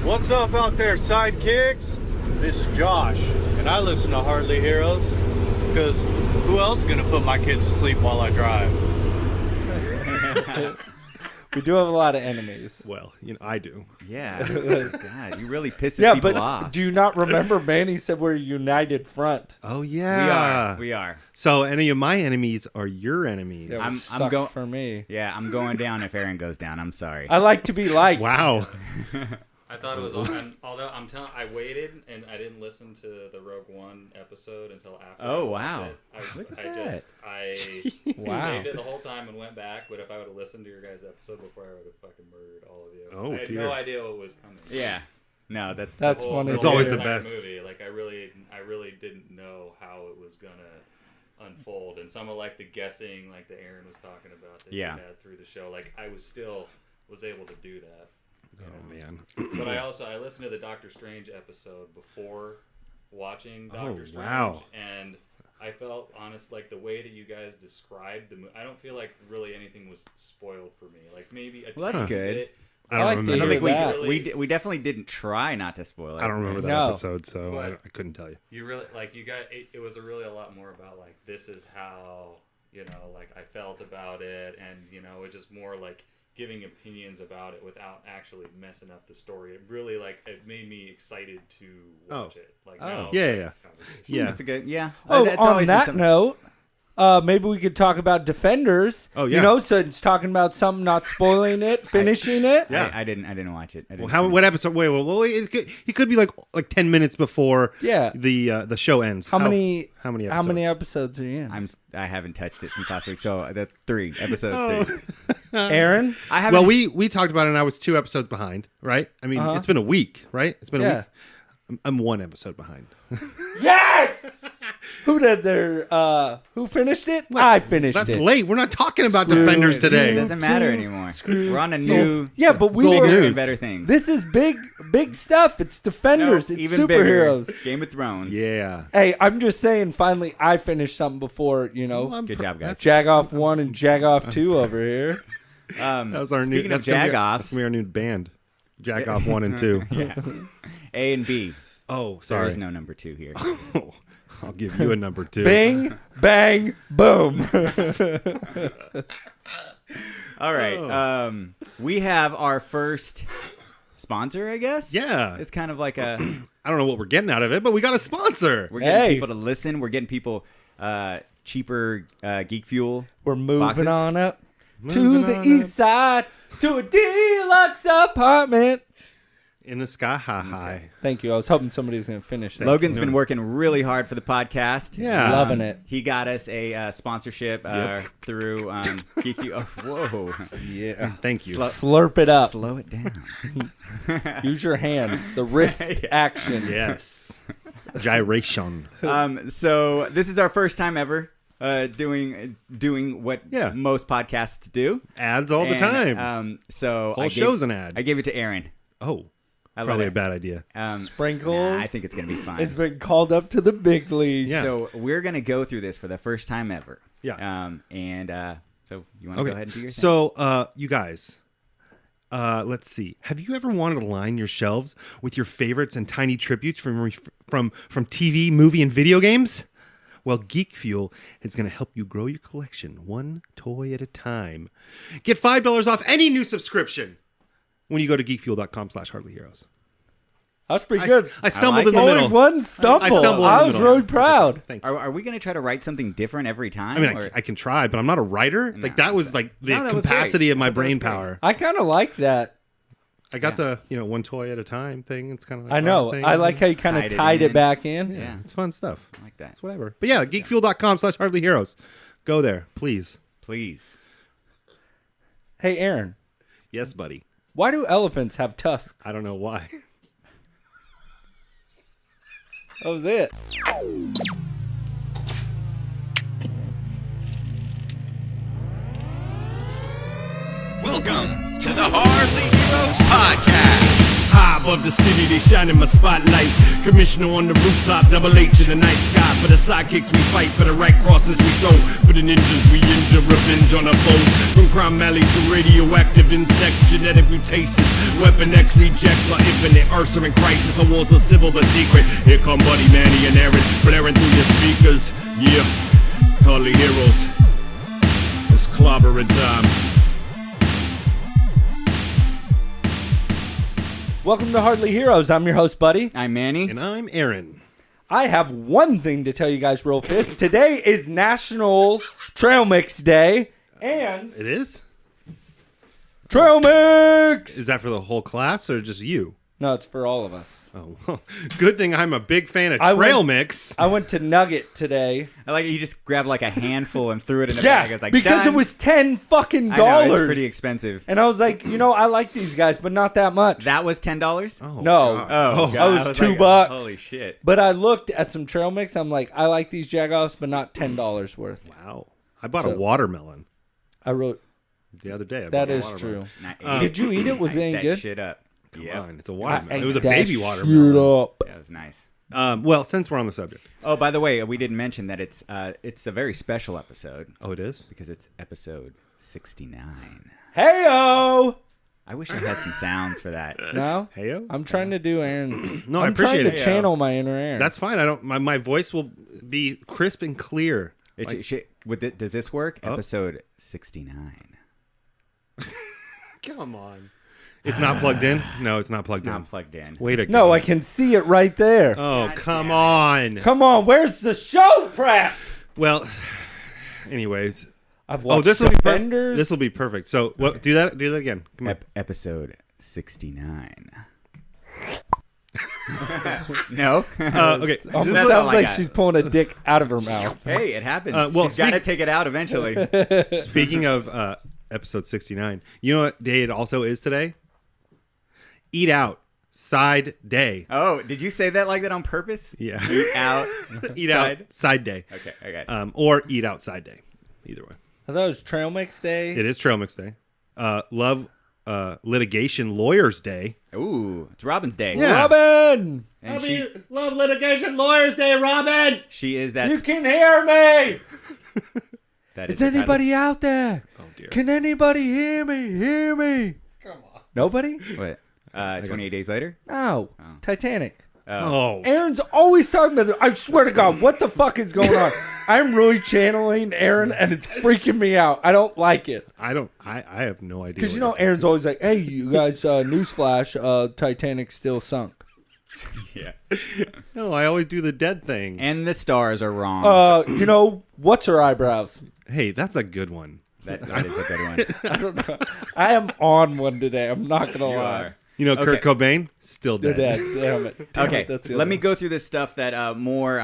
What's up out there, sidekicks? This is Josh, and I listen to Hardly Heroes because who else is gonna put my kids to sleep while I drive? We do have a lot of enemies. Well, I do. Yeah. God, you really pisses people off. Do you not remember Manny said we're a united front? Oh yeah, We are. So any of my enemies are your enemies. Yeah, I'm sucks going for me. Yeah, I'm going down if Aaron goes down. I'm sorry. I like to be liked. Wow. I thought it was on. Although I waited and I didn't listen to the Rogue One episode until after. Oh, I watched wow. it. Look at I that. Wow. saved it the whole time and went back. But if I would have listened to your guys' episode before, I would have fucking murdered all of you. Oh, I had dear. no idea what was coming. Yeah. No, that's That's whole- funny. It's whole always the entire best. Movie. Like I really didn't know how it was gonna unfold, and some of like the guessing, like that Aaron was talking about, that you had through the show. Like I was able to do that. Oh man. But I listened to the Doctor Strange episode before watching Doctor Strange, wow. and I felt honest, like the way that you guys described the movie. I don't feel like really anything was spoiled for me. Like maybe a Well, that's tiny good. bit. I don't like to remember. I don't hear think that. we definitely didn't try not to spoil it. I don't remember that No. episode, so But- I couldn't tell you. You really like you got it was really a lot more about like this is how like I felt about it, and it's just more like giving opinions about it without actually messing up the story. It really it made me excited to watch it. Like now it's Yeah, like yeah. a conversation. Yeah. That's a good. Yeah. Oh, That's on always been that something- note, maybe we could talk about Defenders. Oh, yeah. So it's talking about something, not spoiling it, finishing it. Yeah. I didn't watch it. I didn't Well, what episode? Wait, he could be like 10 minutes before Yeah. the show ends. How many episodes? How many episodes are you in? I haven't touched it since last week, so that's 3 episode 3. Aaron? I haven't. Well, we talked about it, and I was 2 episodes behind, right? I mean, it's been a week, right? It's been a week. I'm 1 episode behind. Yes! Who did who finished it? I finished That's it. late. We're not talking about Screw Defenders it. It today. doesn't matter anymore. We're on a new. Yeah, but we old were. news. better things. This is big stuff. It's Defenders. No, it's even superheroes. bigger. Game of Thrones. Yeah. Hey, I'm just saying. Finally, I finished something before. Good job, guys. Jagoff 1 and Jagoff 2 over here. That was our Speaking new. of That's gonna be Jagoffs, our new band. Jagoff 1 and 2. A and B. Oh, There sorry. is no number 2 here. I'll give you a number 2. Bing, bang, boom. All right. Oh. We have our first sponsor, I guess. Yeah. It's kind of like a. I don't know what we're getting out of it, but we got a sponsor. We're getting Hey. people to listen. We're getting people cheaper Geek Fuel. We're moving Boxes. on up to Moving the on east side to a deluxe apartment. In the sky high. Thank you. I was hoping somebody was going to finish that. Logan's been working really hard for the podcast. Yeah. Loving it. He got us a sponsorship through Geek Fuel. Oh, whoa. Yeah. Thank you. Slurp it up. Slow it down. Use your hand. The wrist action. Yes. Gyration. So this is our first time ever doing what Yeah. most podcasts do. Ads all the And, time. So Whole show's an ad. I gave it to Aaron. Oh. I let Probably it- a bad idea. Sprinkles. Nah, I think it's gonna be fine. It's been called up to the big leagues. Yeah. So we're gonna go through this for the first time ever. Yeah. So you want to go ahead and do your thing? So, you guys, let's see. Have you ever wanted to line your shelves with your favorites and tiny tributes from TV, movie, and video games? Well, Geek Fuel is going to help you grow your collection one toy at a time. Get $5 off any new subscription when you go to geekfuel.com/hardlyheroes. That was pretty good. I stumbled like in the it. Only middle. one stumble. I stumbled in I the was middle. really proud. Thank you. Are we gonna try to write something different every time? I mean, or- I can try, but I'm not a writer. Like that was like the No, that was capacity great. of my I thought that was brain great. power. I kind of like that. I got the one toy at a time thing. It's kind of like I know. our thing. I like how you kind Tied of it tied it in. back in. Yeah. It's fun stuff. I like that. It's whatever. But yeah, geekfuel.com/hardlyheroes. Go there, please. Please. Hey, Aaron, Yes, buddy. why do elephants have tusks? I don't know why. That was it. Welcome to the Hardly Heroes Podcast. top of the city, they shine in my spotlight. Commissioner on the rooftop, double H in the night sky. For the sidekicks we fight, for the right crosses we throw. For the ninjas we injure, revenge on our foes. From crime alleys to radioactive insects, genetic mutations. Weapon X rejects our infinite Earths are in crisis. Our wars are civil but secret. Here come Buddy, Manny, and Aaron, blaring through your speakers. Yeah, Hardly Heroes. It's clobbering time. Welcome to Hardly Heroes. I'm your host, Buddy. I'm Manny. And I'm Aaron. I have one thing to tell you guys real fast. Today is National Trail Mix Day. And It is? Trail Mix! Is that for the whole class or just you? No, it's for all of us. Oh, well, good thing I'm a big fan of I trail went- mix. I went to Nugget today. I like it, you just grabbed like a handful and threw it in a Yeah, bag. It's like, because done. it was $10 fucking I know, dollars. it's pretty expensive. And I was like, I like these guys, but not that much. That was $10? Oh, No. God. Oh, That God, was I was $2. like, holy shit. But I looked at some trail mix. I'm like, I like these Jagoffs, but not $10 worth. Wow. I bought a So- watermelon I wrote, the other day. I that bought a is watermelon. true. And I ate Did you eat it? Was it any that good? shit up. Come Yep. on, it's a watermelon. I It was a ate that baby shit watermelon. up. That was nice. Well, since we're on the subject. Oh, by the way, we didn't mention that it's a very special episode Oh, it is? because it's episode 69. Hey-o! I wish I had some sounds for that. No? Heyo? I'm trying to do Aaron. No, I I'm trying appreciate to it. channel my inner Aaron. That's fine. I don't. My voice will be crisp and clear. Does this work? Oh. Episode 69. Come on. It's not plugged in? No, it's not plugged It's in. not plugged in. Wait a No, I can see it right there. Oh, come on. Come on, where's the show prep? Well, anyways. I've watched this will be Defenders. This will be perfect. So, what? Do that again. Come on. Episode 69. No? Okay. Almost This is- That's sounds all I like got. she's pulling a dick out of her mouth. Hey, it happens. well, She's got to take it out eventually. Speaking of episode 69, you know what day it also is today? Eat Out Side Day. Oh, did you say that like that on purpose? Yeah. Eat out. Eat side? Out Side Day. Okay, I got it. Or Eat Outside Day. Either way. I thought it was Trail Mix Day. It is Trail Mix Day. Love Litigation Lawyers Day. Ooh, it's Robin's Day. Yeah. Robin! And she, Love Litigation Lawyers Day, Robin! she is that. You can hear me! that Is the title. anybody out there? Oh, dear. Can anybody hear me? Hear me? Come on. Nobody? What? 28 days later? No. Titanic. Oh. Aaron's always talking about it. I swear to God, what the fuck is going on? I'm really channeling Aaron, and it's freaking me out. I don't like it. I have no idea. Because, what Aaron's always like, hey, you guys, newsflash, Titanic still sunk. Yeah. No, I always do the dead thing. And the stars are wrong. What's her eyebrows? Hey, that's a good one. that is a good one. I don't know. I am on one today. I'm not going to You lie. are. You know, Kurt Okay. Cobain, still They're dead. dead. Damn it. Damn Okay, it. That's the let other me one. go through this stuff that more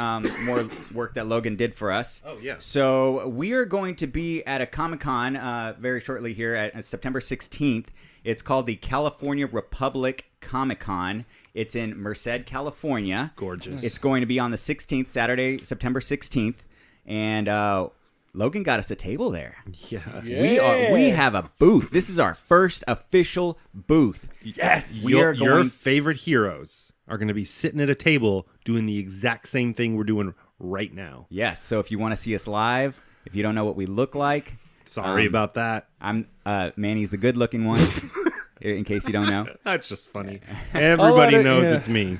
work that Logan did for us. Oh, yeah. So we are going to be at a Comic-Con very shortly here at September 16th. It's called the California Republic Comic-Con. It's in Merced, California. Gorgeous. It's going to be on the 16th, Saturday, September 16th. And Logan got us a table there. Yes. We have a booth. This is our first official booth. Yes. We are Your going favorite heroes are going to be sitting at a table doing the exact same thing we're doing right now. Yes, so if you want to see us live, if you don't know what we look like, Sorry about that. I'm Manny's the good-looking one. In case you don't know, That's just funny. Everybody it- knows yeah. it's me.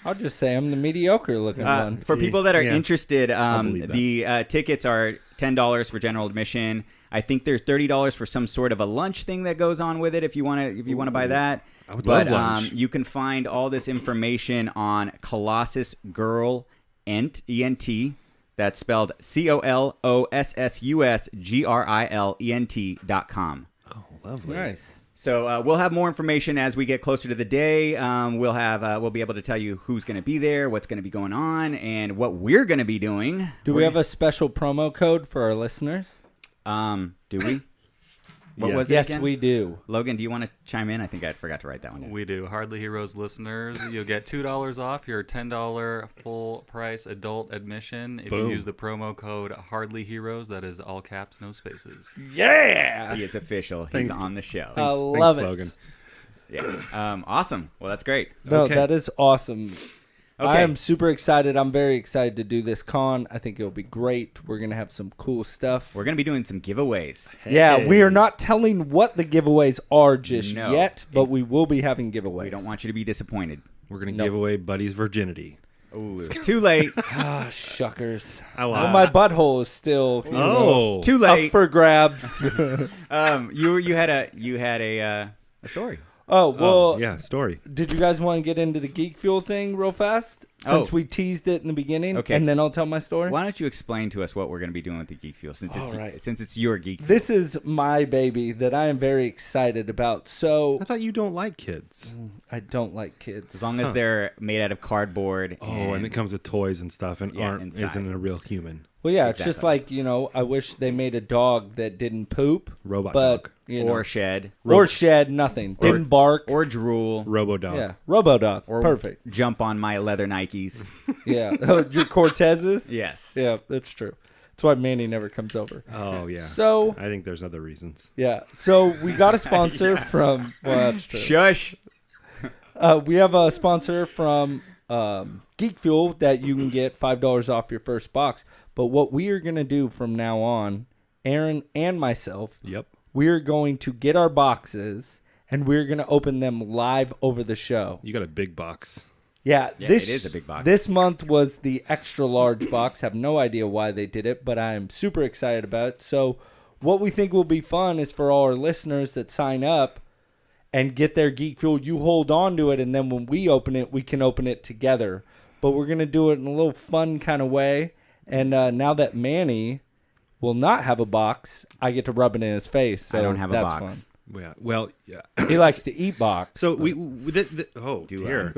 I'll just say I'm the mediocre looking one. for people that are Yeah. interested, believe that. the tickets are $10 for general admission. I think there's $30 for some sort of a lunch thing that goes on with it. If you want to buy that, I would love but lunch. you can find all this information on Colossus Girl Ent ENT. That's spelled COLOSSUSGRILENT.com. Oh, lovely. Nice. So we'll have more information as we get closer to the day. We'll be able to tell you who's going to be there, what's going to be going on, and what we're going to be doing. Do we have a special promo code for our listeners? Do we? What Yes. was it Yes, again? we do. Logan, do you want to chime in? I think I forgot to write that one down. We do. Hardly Heroes listeners, you'll get $2 off your $10 full price adult admission if Boom. you use the promo code Hardly Heroes. That is all caps, no spaces. Yeah. He is official. He's Thanks. on the show. I love it. Logan. Yeah. Awesome. Well, that's great. No, Okay. that is awesome. I Okay. am super excited. I'm very excited to do this con. I think it'll be great. We're going to have some cool stuff. We're gonna be doing some giveaways. Yeah, we are not telling what the giveaways are just No. yet, but we will be having giveaways. We don't want you to be disappointed. We're gonna No. give away Buddy's virginity. Ooh, too late. Ah, shuckers. I Well, lost. my butthole is still Oh, Too up late. for grabs. You had a story. Oh, well, yeah, story. did you guys want to get into the Geek Fuel thing real fast? Since Oh. we teased it in the beginning, Okay. and then I'll tell my story. Why don't you explain to us what we're going to be doing with the Geek Fuel since it's All right. since it's your Geek Fuel. This is my baby that I am very excited about. So I thought you don't like kids. I don't like kids. As long as they're made out of cardboard. Oh, and it comes with toys and stuff, and Yeah, aren't inside. isn't a real human. Well, yeah, it's just Exactly. like, I wish they made a dog that didn't poop. Robot but, dog. or shed. or shed, nothing. Didn't bark. Or drool. Robo dog. Yeah, Robo-Dog. Or Perfect. jump on my leather Nikes. Yeah. Your Cortezes? Yes. Yeah, that's true. That's why Manny never comes over. Oh yeah. So, I think there's other reasons. yeah. So we got a sponsor from, well, that's true. Shush. We have a sponsor from Geek Fuel that you can get $5 off your first box. But what we are going to do from now on, Aaron and myself, Yep. we're going to get our boxes and we're going to open them live over the show. You got a big box. Yeah, Yeah, this it is a big box. This month was the extra large box. Have no idea why they did it, but I'm super excited about it. So, what we think will be fun is for all our listeners that sign up and get their Geek Fuel, you hold on to it, and then when we open it, we can open it together. But we're gonna do it in a little fun kind of way. And now that Manny will not have a box, I get to rub it in his face. So I don't have a that's box. Yeah. Well, yeah. Fun. He likes to eat box. So oh Do dear.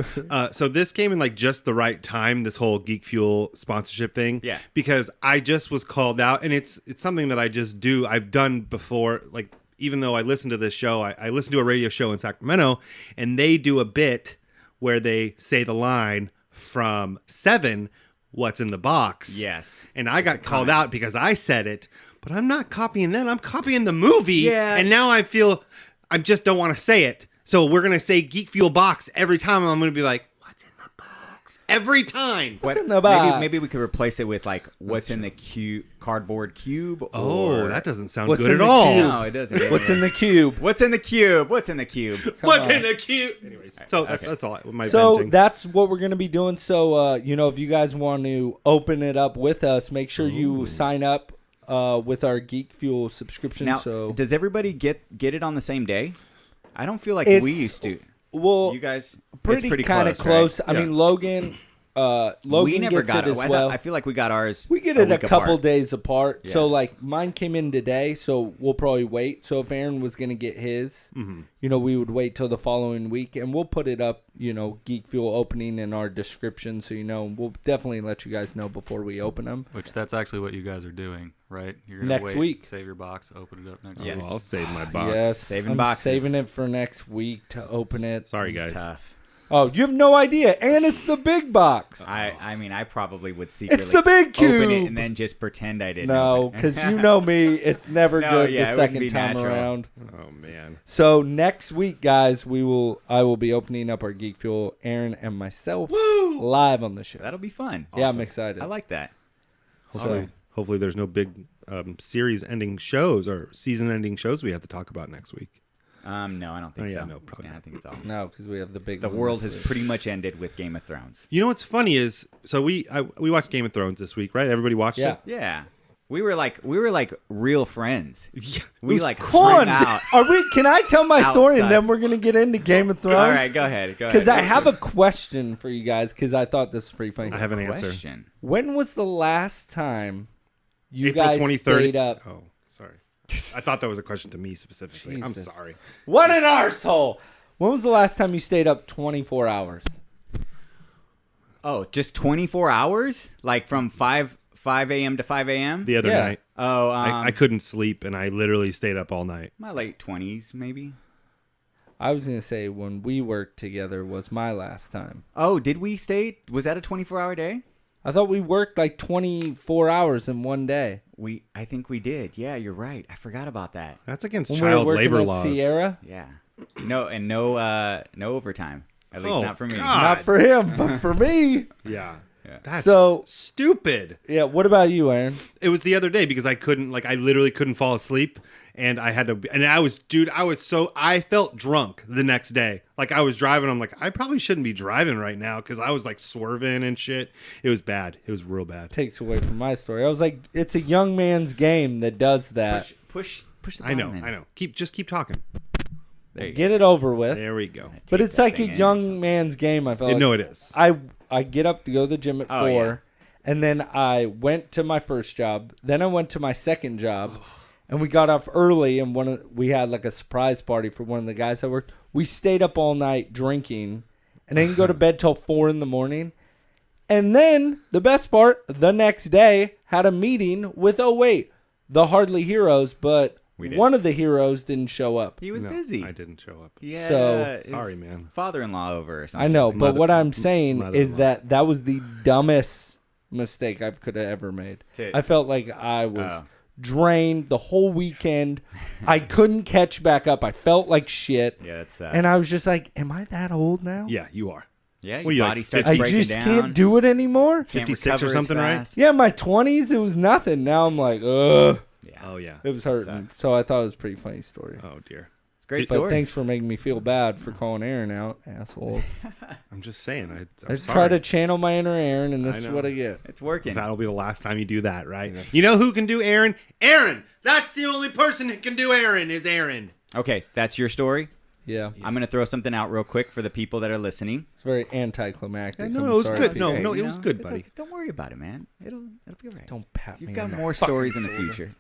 So this came in like just the right time. This whole Geek Fuel sponsorship thing. Yeah. Because I just was called out, and it's something that I just do. I've done before. Like even though I listen to this show, I listen to a radio show in Sacramento, and they do a bit where they say the line from Seven, "What's in the box?" Yes. And I got called out because I said it, but I'm not copying that. I'm copying the movie. Yeah. And now I feel I just don't want to say it. So we're going to say Geek Fuel box every time. I'm going to be like, what's in the box? Every time. What, in the box? maybe we could replace it with like what's in the cardboard cube. Oh, or... that doesn't sound What's good in at the all. cube? No, it doesn't. What's in the cube? What's in the cube? What's in the cube? What's in the cube? Anyways, so that's all. My So venting. that's what we're going to be doing. So, if you guys want to open it up with us, make sure you sign up with our Geek Fuel subscription. Now, so does everybody get it on the same day? I don't feel like It's- we used to. well, You guys, pretty it's kind of close. right? I mean, Logan we never gets got it as I well. I feel like we got ours. We get it a week couple apart. days apart. Yeah. So, like, mine came in today, so we'll probably wait. So, if Aaron was going to get his, we would wait till the following week. And we'll put it up, Geek Fuel opening in our description. So, we'll definitely let you guys know before we open them. Which that's actually what you guys are doing, right? You're gonna Next wait, week. save your box, open it up next Yes. week. Oh, I'll save my box. Yes, Saving I'm boxes. saving it for next week to open it. Sorry, It's guys. tough. Oh, you have no idea. And it's the big box. I mean, I probably would secretly the big open it cube. and then just pretend I didn't. No, open it. because you know me. It's never No, good yeah, the it wouldn't second be time natural. around. Oh man. So next week, guys, I will be opening up our Geek Fuel, Aaron and myself, live on the show. That'll be fun. Yeah, I'm excited. I like that. Hopefully there's no big series-ending shows or season-ending shows we have to talk about next week. No, I don't think Oh, yeah, so. no, probably Yeah, I not. think it's all. No, because we have the big. The one world this has week. pretty much ended with Game of Thrones. You know what's funny is so we watched Game of Thrones this week, right? Everybody watched Yeah. it. Yeah, we were like real friends. Yeah. We like Come hung on, out. are we? Can I tell my story and Outside. then we're gonna get into Game of Thrones? All right, go ahead. Because I have a question for you guys. Because I thought this was pretty funny. I have an answer. question. When was the last time you April guys 23rd. stayed up? Oh, sorry. I thought that was a question to me specifically. I'm Jesus. sorry. What an arsehole! When was the last time you stayed up 24 hours? Oh, just 24 hours? Like from 5 a.m. to 5 a.m.? The other Yeah. night, Oh, I couldn't sleep and I literally stayed up all night. my late 20s, maybe. I was gonna say when we worked together was my last time. Oh, did we stay? Was that a 24-hour day? I thought we worked like 24 hours in one day. I think we did. Yeah, you're right. I forgot about that. That's against When we were child working labor at laws. Sierra. Yeah. No, and no overtime. At least Oh, not for me. God. Not for him, but for me. Yeah. That's So- stupid. Yeah. What about you, Aaron? It was the other day because I couldn't, like, I literally couldn't fall asleep, and I had to, and I was, dude, I felt drunk the next day. Like, I was driving, I'm like, I probably shouldn't be driving right now because I was like swerving and shit. It was bad. It was real bad. Takes away from my story. I was like, it's a young man's game that does that. Push the I know, button in. I know. Just keep talking. There you Get it over with. There we go. But Take it's that like a thing in or young something. man's game. I felt like. No, it is. I get up to go to the gym at 4, yeah. and then I went to my first job. Then I went to my second job, and we got off early. And we had like a surprise party for one of the guys that worked. We stayed up all night drinking, and didn't go to bed till 4 in the morning. And then the best part, the next day had a meeting with the Hardly Heroes, but We did. one of the heroes didn't show up. He was No, busy. I didn't show up. Yeah. So- his Sorry, man. Father-in-law over or something. I know, but Mother- what I'm saying is mother-in-law. that was the dumbest mistake I could have ever made. To- I felt like I was Oh. drained the whole weekend. I couldn't catch back up. I felt like shit. Yeah, that's And I was just like, am I that old now? Yeah, you are. yeah. What Your are you, like, body starts 50? I breaking just down. can't do it anymore. Can't 56 or recover as something, right? fast. Yeah, my 20s, it was nothing. Now I'm like, ugh. Yeah. Oh, yeah. It was hurting. Sucks. So I thought it was a pretty funny story. Oh, dear. Great But story. thanks for making me feel bad for calling Aaron out, assholes. I'm just saying. I I'm just sorry. try to channel my inner Aaron, and this I is know. what I get. It's working. That'll be the last time you do that, right? You know who can do Aaron? Aaron! That's the only person that can do Aaron is Aaron. Okay, that's your story. Yeah. I'm gonna throw something out real quick for the people that are listening. It's very anticlimactic. No, I'm it was sorry good. to No, say. no, it You was know, good, it's buddy. okay. Don't worry about it, man. It'll be all right. Don't pat me. You've got on the more fucking stories in the shoulder. future.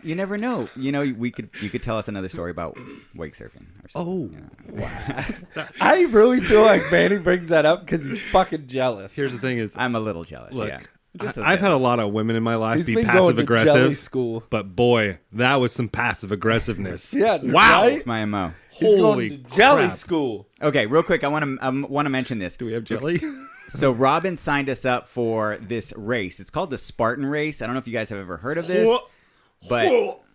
You never know. You know, you could tell us another story about wake surfing. Or something, Oh. you know. I really feel like Manny brings that up because he's fucking jealous. Here's the thing is, I'm a little jealous. look, yeah. Just a I've bit. had a lot of women in my life He's be been passive going to jelly aggressive, school. but boy, that was some passive aggressiveness. Yeah, Wow. right? It's my MO. He's Holy going to jelly crap. school. Okay, real quick, I want to mention this. Do we have jelly? So Robin signed us up for this race. It's called the Spartan Race. I don't know if you guys have ever heard of this, but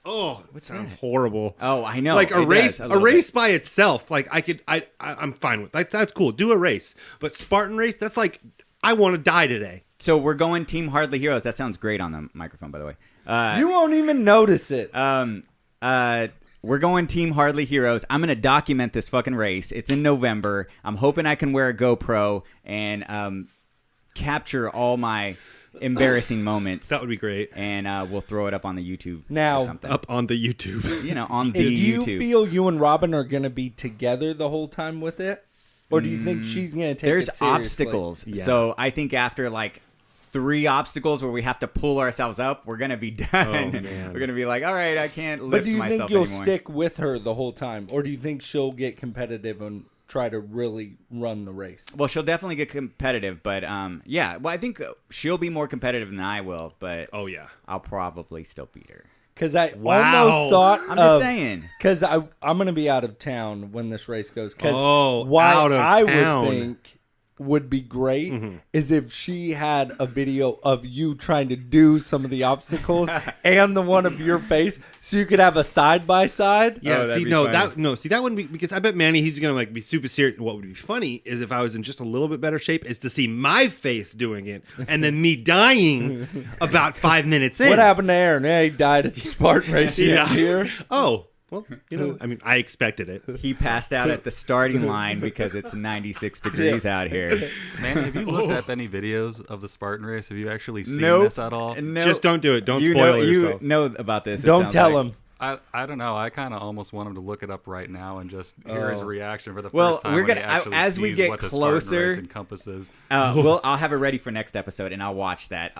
Oh, it sounds horrible. oh, I know. Like a It race, does, a little race by itself. Like I'm fine with. Like that's cool. Do a race, but Spartan race. That's like I want to die today. So we're going Team Hardly Heroes. That sounds great on the microphone, by the way. You won't even notice it. We're going Team Hardly Heroes. I'm gonna document this fucking race. It's in November. I'm hoping I can wear a GoPro and capture all my embarrassing moments. That would be great. And we'll throw it up on the YouTube Now, or something. Up on the YouTube. You know, on do the you YouTube. feel you and Robin are going to be together the whole time with it? Or do you think she's going to take There's it seriously? obstacles. Yeah. So I think after like 3 obstacles where we have to pull ourselves up, we're gonna be done. Oh, man. We're gonna be like, all right, I can't But lift do you myself think you'll anymore. stick with her the whole time? Or do you think she'll get competitive and try to really run the race? Well, she'll definitely get competitive, but yeah. Well, I think she'll be more competitive than I will, but Oh yeah. I'll probably still beat her. Because I Wow. almost thought I'm just saying. Because I'm going to be out of town when this race goes. Because Oh, why out of I town. would think would be great is if she had a video of you trying to do some of the obstacles and the one of your face, so you could have a side by side. Yeah, that'd see, be no, funny. that wouldn't be because I bet Manny he's gonna like be super serious. What would be funny is if I was in just a little bit better shape, is to see my face doing it and then me dying about 5 minutes in. What happened to Aaron? Yeah, he died at the Spartan race Yeah. here. Oh, well, you know, I mean, I expected it. He passed out at the starting line because it's 96 degrees out here. Man, have you looked up any videos of the Spartan race? Have you actually seen Nope. this at all? No, Just don't do it. Don't you spoil know, yourself. You know about this. it Don't sounds tell like. him. I don't know. I kind of almost want him to look it up right now and just hear his Oh. reaction for the Well, first time. we're when gonna- he actually as we sees get what the Spartan closer- race encompasses. I'll have it ready for next episode, and I'll watch that.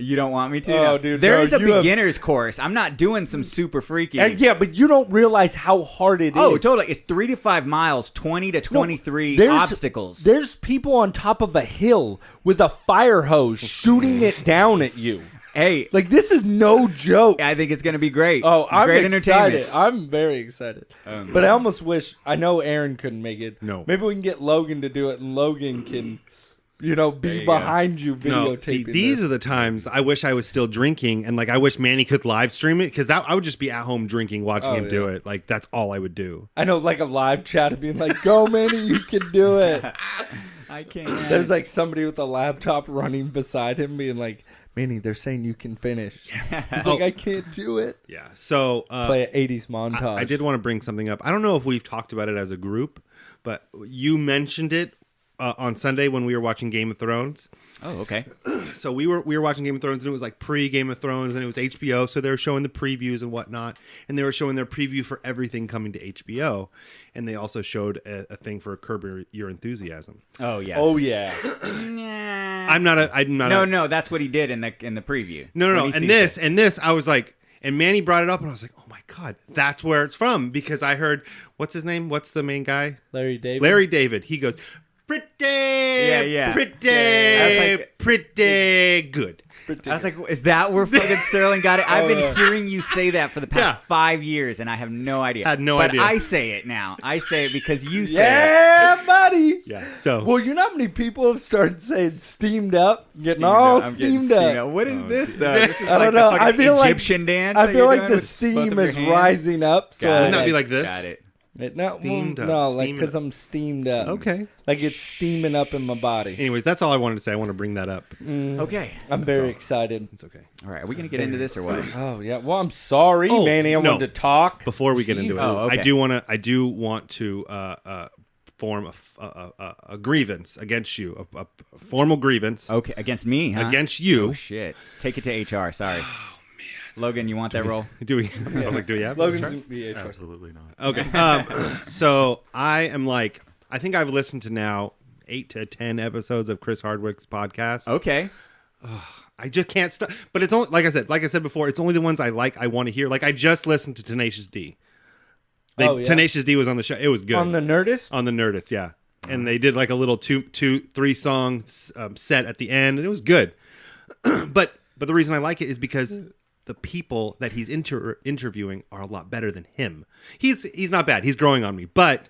You don't want me to? Oh, No. dude, there no, is a you have- beginner's course. I'm not doing some super freaky. Yeah, but you don't realize how hard it is. Oh, totally. It's 3 to 5 miles, 20 to 23 obstacles. There's people on top of a hill with a fire hose shooting it down at you. Hey, Like, this is no joke. I think it's going to be great. Oh, It's I'm great excited. entertainment. I'm very excited. But I almost wish, I know Aaron couldn't make it. No. Maybe we can get Logan to do it, and Logan can be you go. behind you No, videotaping. see, these this. are the times I wish I was still drinking, and like I wish Manny could live stream it because I would just be at home drinking, watching him do yeah. it. Like that's all I would do. I know, like a live chat of being like, "Go, Manny, you can do it." I can't. There's like somebody with a laptop running beside him, being like, "Manny, they're saying you can finish." Yes. He's like, "I can't do it." Yeah. So Play an '80s montage. I did want to bring something up. I don't know if we've talked about it as a group, but you mentioned it on Sunday when we were watching Game of Thrones. Oh, okay. So we were watching Game of Thrones, and it was like pre-Game of Thrones, and it was HBO, so they were showing the previews and whatnot, and they were showing their preview for everything coming to HBO, and they also showed a thing for Curb Your Enthusiasm. Oh yes. Oh yeah. Nah. I'm not. No, that's what he did in the preview. No. When he And sees this, I was like, and Manny brought it up, and I was like, oh my god, that's where it's from, because I heard, what's his name? What's the main guy? Larry David. Larry David. He goes, pretty, yeah. pretty, I was like- pretty good. I was like, is that where fucking Sterling got it? I've been yeah. hearing you say that for the past Yeah. 5 years, and I have no idea. Had no but idea. I say it now. I say it because you say it. Yeah, buddy. Yeah. So Well, you know how many people have started saying "steamed up," getting Steamed all up. I'm getting steamed up. What is this though? This is I like don't know. the I fucking feel like Egyptian dance. I that feel you're like doing the with both steam of your is hands? rising up. So Got Wouldn't it. that be like this? Got it. Steamed up, no, like steamed because up. I'm steamed up. Okay. Like it's steaming up in my body. Anyways, that's all I wanted to say. I want to bring that up. Okay. I'm very excited. It's okay. All right. Are we gonna get into this or what? Oh yeah. Well, I'm sorry, Oh, Manny. I no. wanted to talk. Before we get into it, Oh, okay. I do want to form a grievance against you, a formal grievance Okay. Against me, huh? against you. Oh shit. Take it to HR. Sorry. Oh man. Logan, you want that role? Do we? I was like, do we have? Logan's yeah, Absolutely not. Okay. So I am like, I think I've listened to now 8 to 10 episodes of Chris Hardwick's podcast. Okay. I just can't stop. But it's only like I said before, it's only the ones I like. I want to hear. Like I just listened to Tenacious D. Oh, yeah. Tenacious D was on the show. It was good on the Nerdist. on the Nerdist, yeah. And they did like a little 3 song set at the end, and it was good. but the reason I like it is because the people that he's interviewing are a lot better than him. He's not bad. He's growing on me, but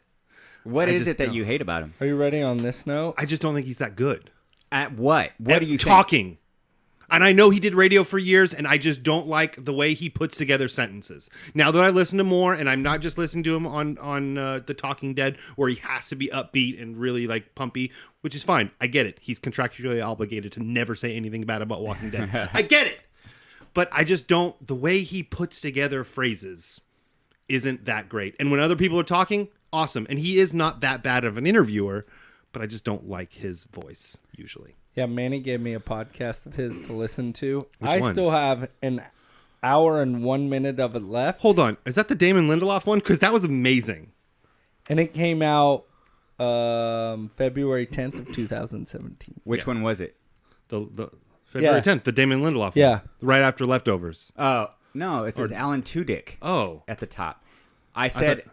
What I is just it that don't. you hate about him? Are you ready on this note? I just don't think he's that good. At what? What At do you think? talking? And I know he did radio for years, and I just don't like the way he puts together sentences. Now that I listen to more, and I'm not just listening to him on The Talking Dead, where he has to be upbeat and really like pumpy, which is fine. I get it. He's contractually obligated to never say anything bad about Walking Dead. I get it. But I just don't. The way he puts together phrases isn't that great. And when other people are talking, awesome. And he is not that bad of an interviewer, but I just don't like his voice usually. Yeah, Manny gave me a podcast of his to listen to. Which I one? still have an hour and 1 minute of it left, Hold on. Is that the Damon Lindelof one? Because that was amazing. and it came out February 10th of 2017. Which one was it? The February Yeah. 10th, the Damon Lindelof Yeah. one. Right after Leftovers. Oh, no. It says Alan Tudyk Oh. at the top. I said,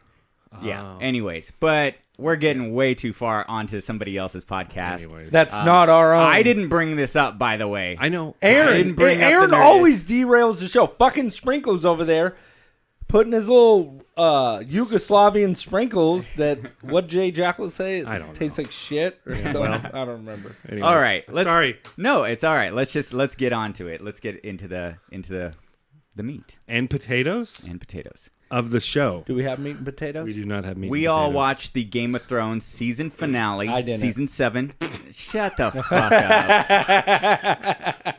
yeah. Oh. Anyways, but we're getting way too far onto somebody else's podcast. Anyways. That's not our own. I didn't bring this up, by the way. I know. I Aaron, didn't bring up Aaron the Nerdist. always derails the show. Fucking Sprinkles over there, putting his little Yugoslavian sprinkles that what Jay Jackal say? I don't know. Tastes like shit or something. I don't remember. Anyways. All right. Sorry. No, it's all right. Let's get on to it. Let's get into the meat And potatoes and potatoes. of the show. Do we have meat and potatoes? We do not have meat. We and all potatoes. watched the Game of Thrones season finale. I didn't. Season 7. Shut the fuck up.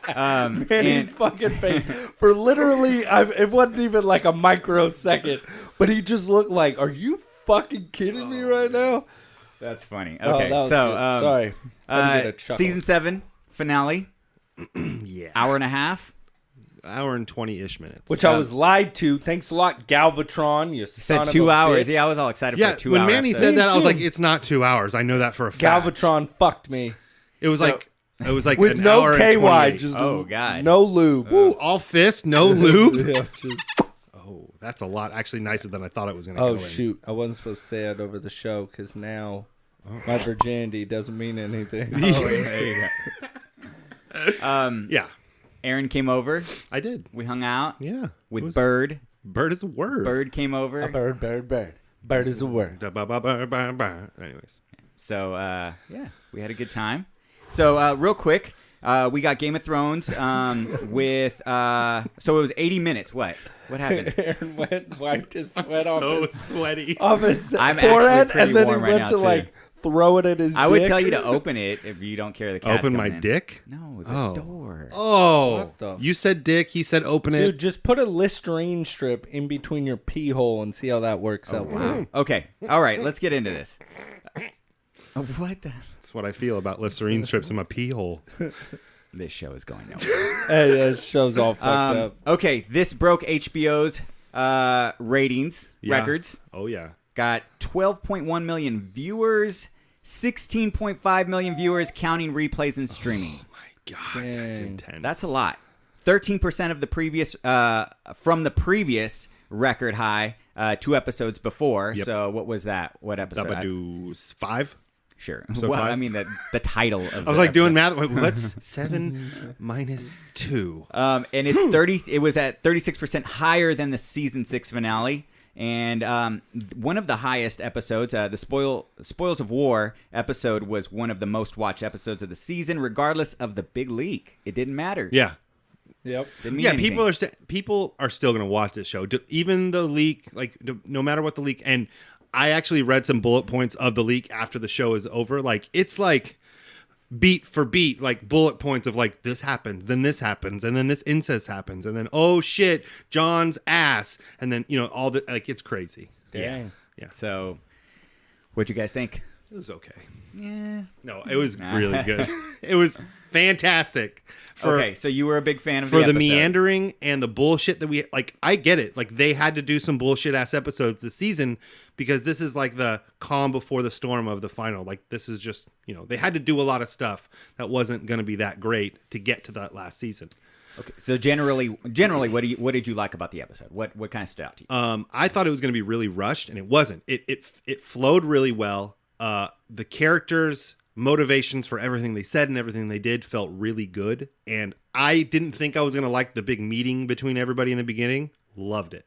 And and- his fucking face for literally, it wasn't even like a microsecond, but he just looked like, "Are you fucking kidding me right now?" That's funny. Oh, Okay, that was so good. Sorry, Let me get a chuckle. season 7 finale, Yeah. hour and a half. Hour and 20-ish minutes. which I was lied to. Thanks a lot, Galvatron. You Said son 2 of a hours. bitch. Yeah, I was all excited yeah, for a 2 when hour Manny episode. said that, I was Same. like, it's not 2 hours. I know that for a fact. Galvatron fucked me It was like with an no hour and KY, 28. just Oh, God. no lube. Ooh, all fist, no lube. Yeah, just- Oh, that's a lot. Actually, nicer than I thought it was going to oh go in. shoot, I wasn't supposed to say that over the show because now my virginity doesn't mean anything. Yeah, Aaron came over. I did. We hung out Yeah. It with was- Bird. Bird is a word. Bird came over. A bird, bird, bird. Bird is a word. Da ba ba ba ba ba. Anyways. So, yeah, we had a good time. So real quick, we got Game of Thrones with so it was 80 minutes. What happened? Aaron wiped his sweat off sweaty. his I'm forehead, actually and then he pretty warm right went now, to too. like throw it at his I would dick. tell you to open it if you don't care the cat's Open my coming in. dick? No, the Oh. door. Oh, What the- you said dick. He said open it. Dude, just put a Listerine strip in between your pee hole and see how that works out. Wow. Okay. All right. Let's get into this. What the? That's what I feel about Listerine strips in my pee hole. This show is going nowhere. Hey, that show's all fucked up. Okay. This broke HBO's ratings Yeah. records. Oh yeah. Got 12.1 million viewers, 16.5 million viewers counting replays and streaming. My God, that's Dang. intense. That's a lot. 13% of the previous from the previous record high 2 episodes before. Yep. So what was that? What episode? Dabadoo's 5. Sure. So well, 5? I mean the title of I was like doing math. Wait, what's 7 minus 2? and it's 30 it was at 36% higher than the season 6 finale. And one of the highest episodes, the Spoils of War episode, was one of the most watched episodes of the season, regardless of the big leak. It didn't matter. Yeah. Yep. Didn't mean Yeah, anything. people are still going to watch this show. Even the leak, no matter what the leak. And I actually read some bullet points of the leak after the show is over. Like, it's like beat for beat, like bullet points of like this happens, then this happens, and then this incest happens, and then oh shit, John's ass, and then all the like it's crazy. Dang. Yeah. So, what'd you guys think? It was okay. Yeah. No, it was really good. It was fantastic. Okay, so you were a big fan of For the episode. meandering and the bullshit that we like, I get it. Like they had to do some bullshit ass episodes this season because this is like the calm before the storm of the final. Like this is just they had to do a lot of stuff that wasn't going to be that great to get to that last season. Okay, so generally, what did you like about the episode? What kind of stood out to you? I thought it was going to be really rushed, and it wasn't. It flowed really well. The characters' motivations for everything they said and everything they did felt really good, and I didn't think I was going to like the big meeting between everybody in the beginning. Loved it,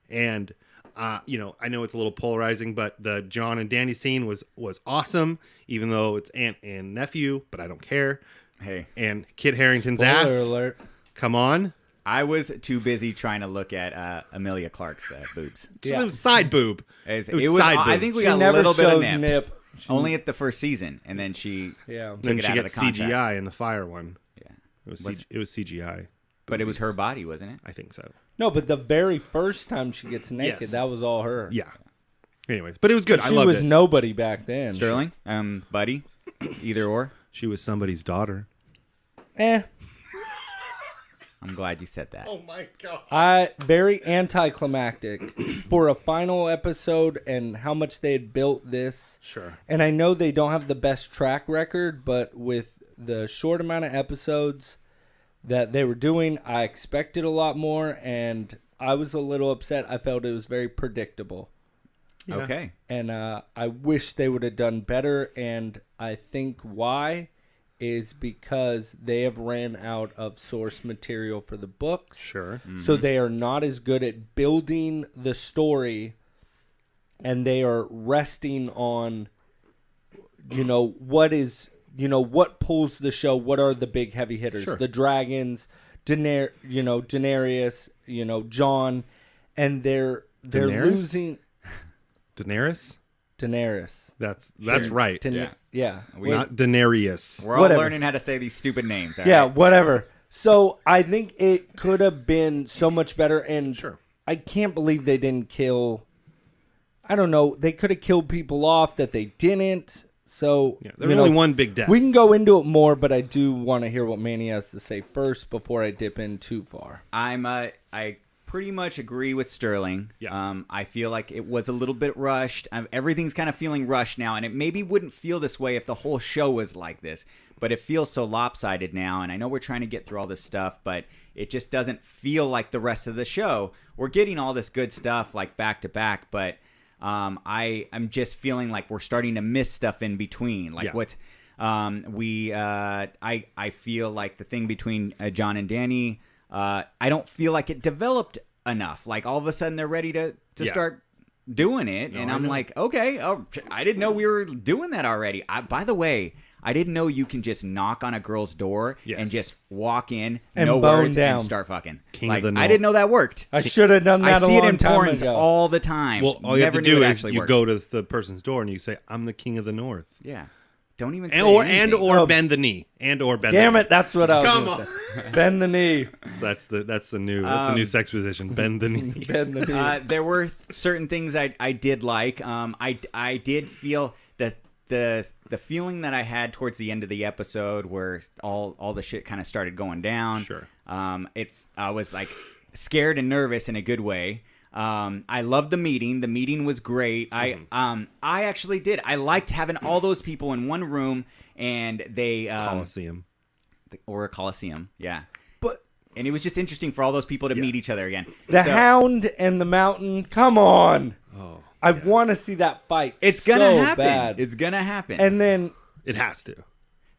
and I know it's a little polarizing, but the John and Danny scene was awesome, even though it's aunt and nephew, but I don't care. Hey, And Kit Harington's Spoiler ass. alert. Come on. I was too busy trying to look at Amelia Clark's boobs. It was side boob. It was was. side I boob. think we She got a never little bit of shows nip. She- Only at the first season, and then she Yeah. Then it she out of gets the contract. CGI in the fire one. Yeah, It was CGI. but it was her body, wasn't it? I think so. No, but the very first time she gets naked, Yes. that was all her. Yeah. Anyways, but it was good. I She loved was it. nobody back then. Sterling, buddy, either or. She was somebody's daughter. Eh. I'm glad you said that. my god. Very anticlimactic for a final episode and how much they had built this. Sure. And I know they don't have the best track record, but with the short amount of episodes that they were doing, I expected a lot more, and I was a little upset. I felt it was very predictable. Yeah. Okay. And I wish they would have done better, and I think why is because they have ran out of source material for the books. Sure. So they are not as good at building the story, and they are resting on, what pulls the show. What are the big heavy hitters? Sure. The dragons, Daenerys, Jon, and they're Daenerys? losing Daenerys? Daenerys. That's right. Yeah. Not Daenerys. We're all Whatever. learning how to say these stupid names. all Yeah, right? whatever. So I think it could have been so much better, and Sure. I can't believe they didn't kill. I don't know. They could have killed people off that they didn't. So Yeah, there was only one big death. We can go into it more, but I do want to hear what Manny has to say first before I dip in too far. I pretty much agree with Sterling. Yeah. I feel like it was a little bit rushed. Everything's kind of feeling rushed now, and it maybe wouldn't feel this way if the whole show was like this. But it feels so lopsided now, and I know we're trying to get through all this stuff, but it just doesn't feel like the rest of the show. We're getting all this good stuff like back to back, but I'm just feeling like we're starting to miss stuff in between. Like Yeah. I feel like the thing between John and Danny, I don't feel like it developed enough. Like all of a sudden they're ready to Yeah. start doing it, and I I'm know. like, okay, I didn't know we were doing that already. By the way, I didn't know you can just knock on a girl's door Yes. and just walk in, And no bone words, down. and start fucking. King like, of the I North. didn't know that worked. I should have done that I see a it long in time porns ago. all the time. Well, all you have Never to knew do it is actually you worked. go to the person's door and you say, "I'm the king of the North," Yeah. Don't even say and anything. or bend the knee, and or bend. Damn the it, that's what I was Come going to say. Bend the knee. That's the new sex position. Bend the knee. Bend the knee. There were certain things I did like. I did feel that the feeling that I had towards the end of the episode, where all the shit kind of started going down. Sure. I was like scared and nervous in a good way. I loved the meeting. The meeting was great. I actually did. I liked having all those people in one room, and they Coliseum. or a coliseum. Yeah. But And it was just interesting for all those people to meet each other again. the So- Hound and the Mountain, come on. Oh, I want to see that fight. It's gonna so happen. Bad. It's gonna happen. And then it has to.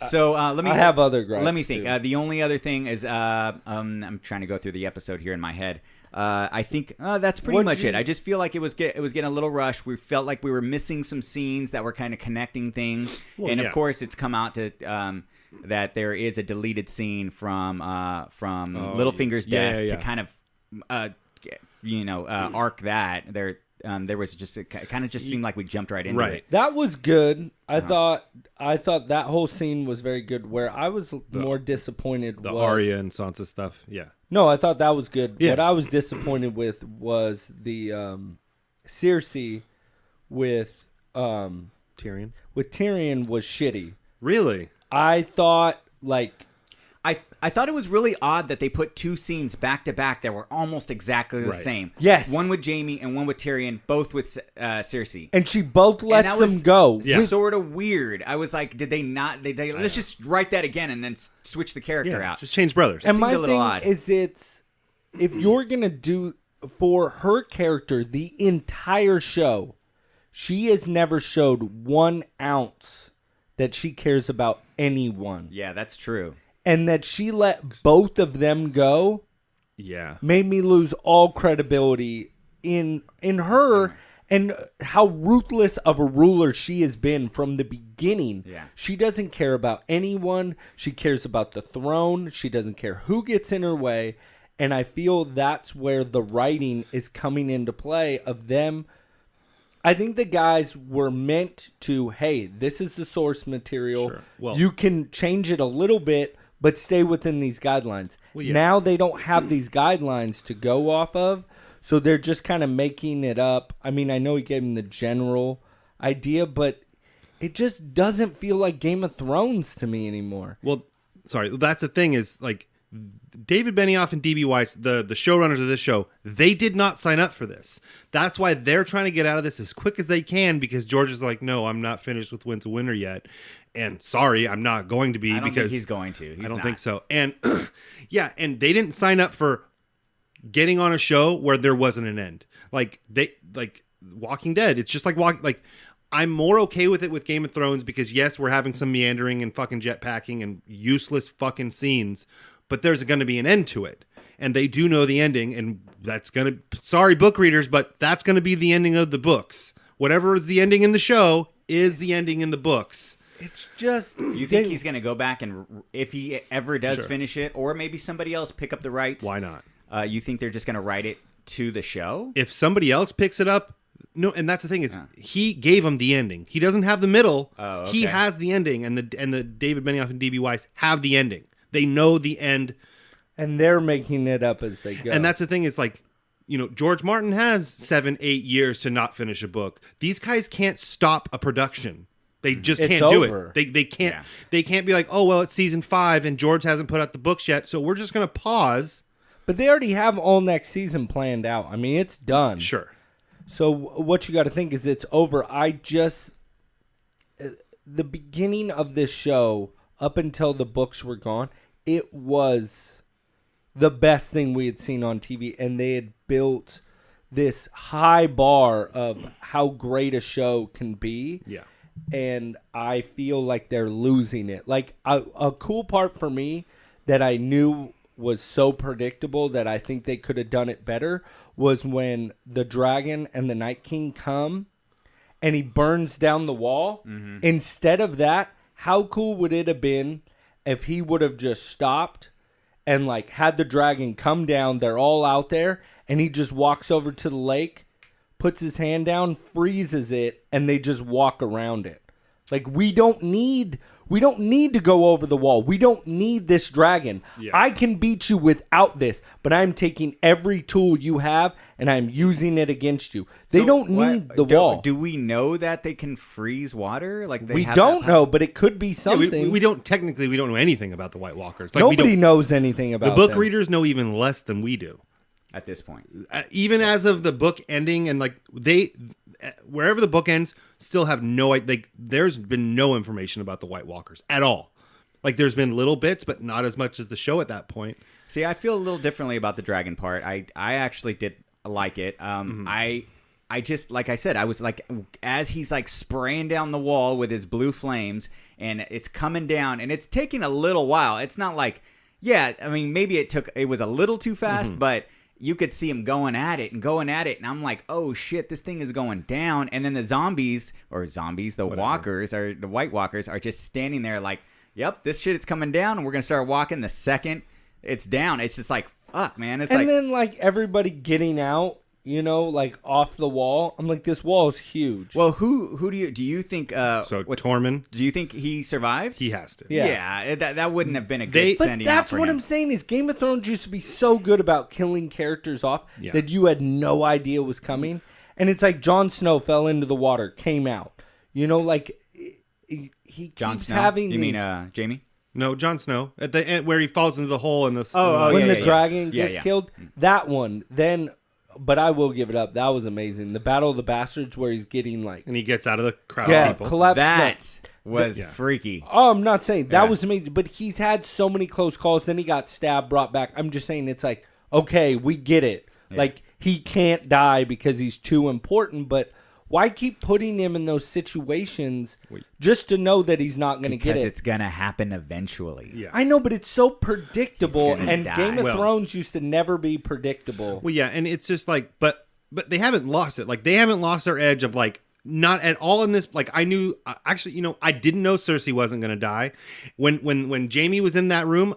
so let me. I have other gripes, Let me think. too. The only other thing is I'm trying to go through the episode here in my head. I think that's pretty What'd much you- it. I just feel like it was getting a little rushed. We felt like we were missing some scenes that were kind of connecting things. And yeah. of course, it's come out to that there is a deleted scene from Littlefinger's yeah, death yeah. to kind of arc that there was just it kind of just seemed like we jumped right into Right. it. that was good. I thought that whole scene was very good. Where I was more disappointed The was Arya and Sansa stuff. Yeah. No, I thought that was good. Yeah. What I was disappointed with was the Cersei with Tyrion. Tyrion was shitty. Really? I thought like I thought it was really odd that they put two scenes back to back that were almost exactly the Right. same. Yes. One with Jaime and one with Tyrion, both with Cersei. and she both And lets that them was go. Yeah. sort of weird. I was like, did they not? They let's just write that again and then switch the character Yeah. out. Just change brothers. And seemed my a little thing odd. is, if you're gonna do for her character the entire show, she has never showed 1 ounce that she cares about anyone, Yeah, that's true. and that she let both of them go yeah. made me lose all credibility in her and how ruthless of a ruler she has been from the beginning. Yeah. She doesn't care about anyone. She cares about the throne. She doesn't care who gets in her way. And I feel that's where the writing is coming into play of them. I think the guys were meant to, hey, this is the source material. Sure. Well- you can change it a little bit, but stay within these guidelines. Well, yeah. Now they don't have these guidelines to go off of, so they're just kind of making it up. I mean, I know he gave them the general idea, but it just doesn't feel like Game of Thrones to me anymore. Well, sorry. That's the thing is, like, David Benioff and D.B. Weiss, the showrunners of this show, they did not sign up for this. That's why they're trying to get out of this as quick as they can, because George is like, no, I'm not finished with Winds of Winter yet. And sorry, I'm not going to be I don't because think he's going to. He's I don't not. think so. And yeah, and they didn't sign up for getting on a show where there wasn't an end. Like Walking Dead. It's just like I'm more okay with it with Game of Thrones because yes, we're having some meandering and fucking jetpacking and useless fucking scenes, but there's going to be an end to it. And they do know the ending, and that's going to, sorry book readers, but that's going to be the ending of the books. Whatever is the ending in the show is the ending in the books. It's just You think he's going to go back and, if he ever does finish it, or maybe somebody else pick up the rights? Why not? You think they're just going to write it to the show? If somebody else picks it up, no, and that's the thing is he gave him the ending. He doesn't have the middle. Oh, okay. He has the ending, and the David Benioff and D.B. Weiss have the ending. They know the end, and they're making it up as they go. and that's the thing is like, you know, George Martin has 7-8 years to not finish a book. These guys can't stop a production. They just It's can't do over. it. They can't. Yeah. They can't be like, oh well, it's season 5 and George hasn't put out the books yet, so we're just gonna pause. But they already have all next season planned out. I mean, it's done. Sure. So what you got to think is it's over. The beginning of this show, up until the books were gone, it was the best thing we had seen on TV, and they had built this high bar of how great a show can be. Yeah. And I feel like they're losing it. Like a cool part for me that I knew was so predictable that I think they could have done it better was when the dragon and the Night King come and he burns down the wall. Instead of that, how cool would it have been if he would have just stopped and like had the dragon come down, they're all out there, and he just walks over to the lake, puts his hand down, freezes it, and they just walk around it. Like we don't need to go over the wall. We don't need this dragon. Yeah. I can beat you without this, but I'm taking every tool you have and I'm using it against you. They So don't what- need the wall. Do we know that they can freeze water? Like they We have don't that know, but it could be Yeah, something. we don't know anything about the White Walkers. Like, we Nobody don't, knows anything about the book them. readers know even less than we do. at this point. Even as of the book ending, and like wherever the book ends, still have no idea. Like, there's been no information about the White Walkers at all. Like, there's been little bits, but not as much as the show at that point. See, I feel a little differently about the dragon part. I actually did like it. I just, like I said, I was like, as he's like spraying down the wall with his blue flames, and it's coming down, and it's taking a little while. It's not like, yeah, I mean, maybe it was a little too fast, but you could see him going at it, and I'm like, oh shit, this thing is going down. And then the walkers, or the White Walkers, are just standing there like, yep, this shit is coming down, and we're gonna start walking the second it's down. It's just like, fuck, man. It's And like, then like everybody getting out, like off the wall. I'm like, this wall is huge. well, who do you think? So Tormund, Do you think he survived? he has to. Yeah. That wouldn't have been a They- good But sending out that's for what him. I'm saying is Game of Thrones used to be so good about killing characters off Yeah. that you had no idea was coming. And it's like Jon Snow fell into the water, came out. Like he Jon keeps Snow? having You these, mean Jamie? No, Jon Snow at the end where he falls into the hole in the. Oh, when yeah, the yeah. dragon Yeah, gets yeah. killed. That one. Then, but I will give it up. That was amazing. The Battle of the Bastards where he's getting like, and he gets out of the crowd yeah, of people. collapse. That was Yeah. freaky. Oh, I'm not saying that Yeah. was amazing, but he's had so many close calls. Then he got stabbed, brought back. I'm just saying it's like, okay, we get it. Like he can't die because he's too important, but why keep putting him in those situations just to know that he's not going to get Because it? it's gonna happen eventually. Yeah. I know, but it's so predictable, He's gonna and die. Game of Well- Thrones used to never be predictable. Well, yeah, and it's just like, but they haven't lost it. Like, they haven't lost their edge of like, not at all in this. Like, I knew actually, I didn't know Cersei wasn't going to die. When Jamie was in that room,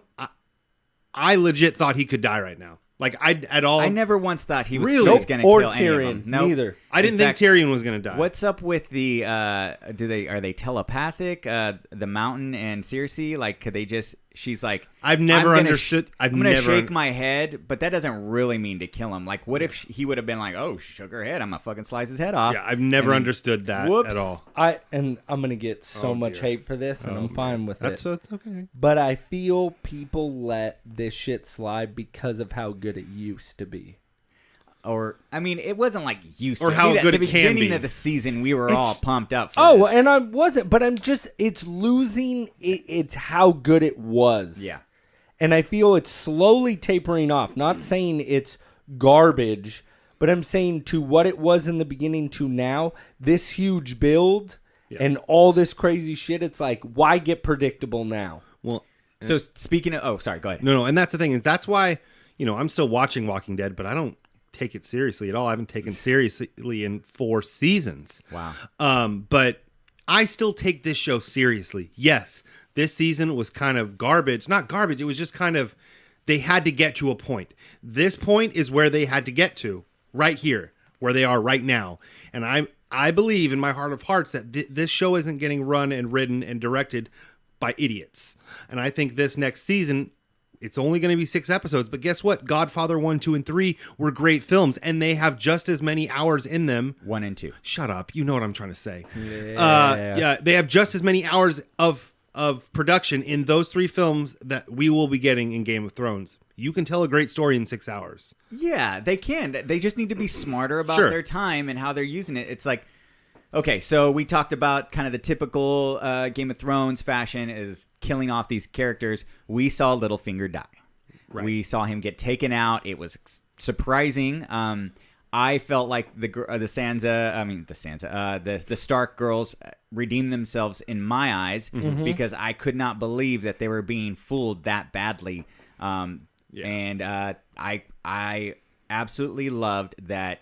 I legit thought he could die right now. Like, I never once thought he was Really? he's gonna Or kill any of Tyrion, them. Nope. neither. I didn't think Tyrion was going to die. What's up with the are they telepathic? The Mountain and Cersei, like, could they just? She's like, I've never I'm gonna understood- I've I'm gonna never shake un- my head, but that doesn't really mean to kill him. Like, what if he would have been like, oh, she shook her head, I'm gonna fucking slice his head off. Yeah, I've never And then, understood that whoops. at all. I'm gonna get so much dear. hate for this, and I'm fine with That's it. okay. But I feel people let this shit slide because of how good it used to be. Or I mean, it wasn't like used Or to. how Dude, good at the it can beginning be. of the season, we were all pumped up. For Oh, this. and I wasn't, but it's losing. It's how good it was. Yeah. And I feel it's slowly tapering off. Not saying it's garbage, but I'm saying to what it was in the beginning to now, this huge build and all this crazy shit, it's like, why get predictable now? Well, So speaking of, sorry, go ahead. no, and that's the thing is that's why I'm still watching Walking Dead, but I don't take it seriously at all. I haven't taken it seriously in 4 seasons. Wow. But I still take this show seriously. Yes, this season was kind of garbage. Not garbage. It was just kind of, they had to get to a point. This point is where they had to get to, right here, where they are right now. And I believe in my heart of hearts that this show isn't getting run and written and directed by idiots. And I think this next season, it's only going to be 6 episodes, but guess what? Godfather 1, 2, and 3 were great films, and they have just as many hours in them. 1 and 2. Shut up. You know what I'm trying to say. Yeah, they have just as many hours of production in those 3 films that we will be getting in Game of Thrones. You can tell a great story in 6 hours. Yeah, they can. They just need to be smarter about Sure. their time and how they're using it. It's like, okay, so we talked about kind of the typical Game of Thrones fashion is killing off these characters. We saw Littlefinger die. Right. We saw him get taken out. It was surprising. I felt like the Stark girls redeemed themselves in my eyes because I could not believe that they were being fooled that badly. And I absolutely loved that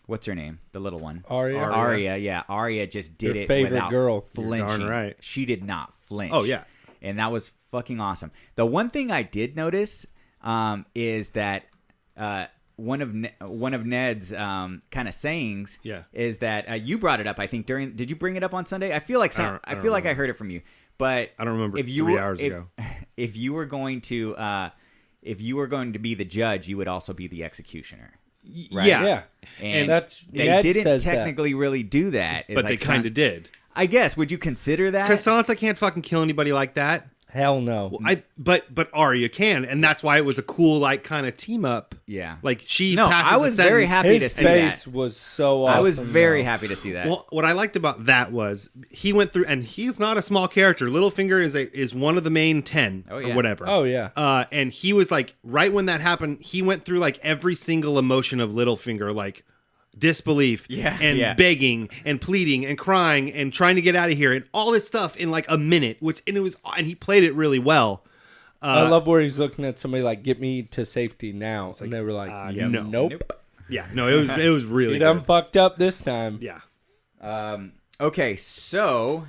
what's her name? The little one. Arya. Arya, yeah. Arya just did Your it favorite without girl. flinching. You're darn right. She did not flinch. Oh, yeah. And that was fucking awesome. The one thing I did notice is that one of Ned's kind of sayings is that you brought it up. I think did you bring it up on Sunday? I feel like I I feel like I heard it from you, but I don't remember. If you 3 were, hours ago. if you were going to be the judge, you would also be the executioner. Right? Yeah. Yeah. And that's they Ned didn't says that. technically really do that. It's But they like kind of did. I guess. Would you consider that? Because Sansa can't fucking kill anybody like that. Hell no. But Arya can, and that's why it was a cool like kind of team up. Yeah. Like she. No, passes I the was very sentence. happy to His see face that. was so awesome. I was very though. happy to see that. Well, what I liked about that was he went through, and he's not a small character. Littlefinger is one of the main 10 Oh, yeah. or whatever. Oh, yeah. And he was like, right when that happened, he went through like every single emotion of Littlefinger, like disbelief, and begging and pleading and crying and trying to get out of here and all this stuff in like a minute. And he played it really well. I love where he's looking at somebody like, get me to safety now. And they were like, no. nope. Yeah, no, it was really You done good. fucked up this time. Yeah. Okay, so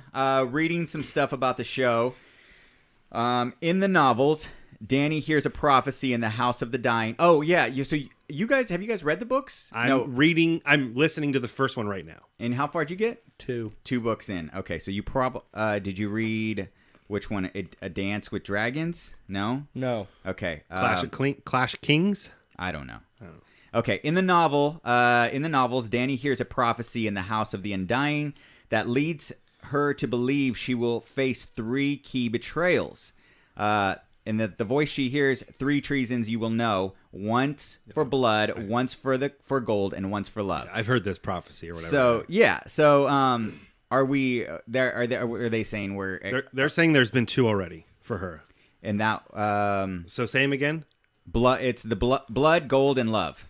reading some stuff about the show. In the novels, Dany hears a prophecy in the House of the Dying. Oh yeah, have you guys read the books? I'm listening to the first one right now. And how far did you get? 2. 2 books in. Okay, so you did you read which one? A Dance with Dragons? No. No. Okay. Clash of Kings. I don't know. Okay, in the novels, Dany hears a prophecy in the House of the Undying that leads her to believe she will face 3 key betrayals. And that the voice she hears, 3 treasons you will know: once for blood, once for gold, and once for love. I've heard this prophecy or whatever. So yeah, are we there? Are they saying they're saying there's been 2 already for her. And that So say them again. blood? It's the blood, gold, and love.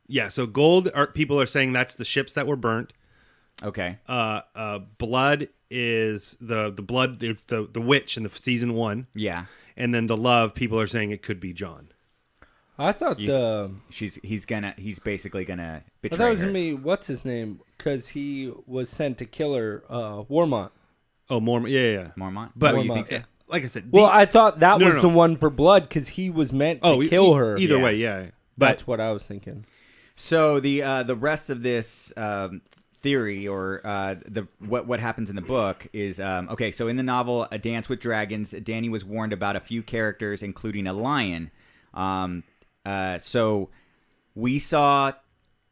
Yeah. So gold. People are saying that's the ships that were burnt. Okay. Blood is the blood. It's the witch in the season 1. Yeah. And then the love, people are saying it could be Jon. I thought He's basically gonna I betray thought it was her. gonna be what's his name, because he was sent to kill her, Warmont. Oh, Mormont. Yeah. Mormont. But Oh, you think so? like I said, Well, I thought that No, was no. the one for blood because he was meant to kill her. Either Yeah. way, yeah. But That's what I was thinking. So the rest of this theory, or what happens in the book is okay. So in the novel A Dance with Dragons, Dany was warned about a few characters, including a lion. So we saw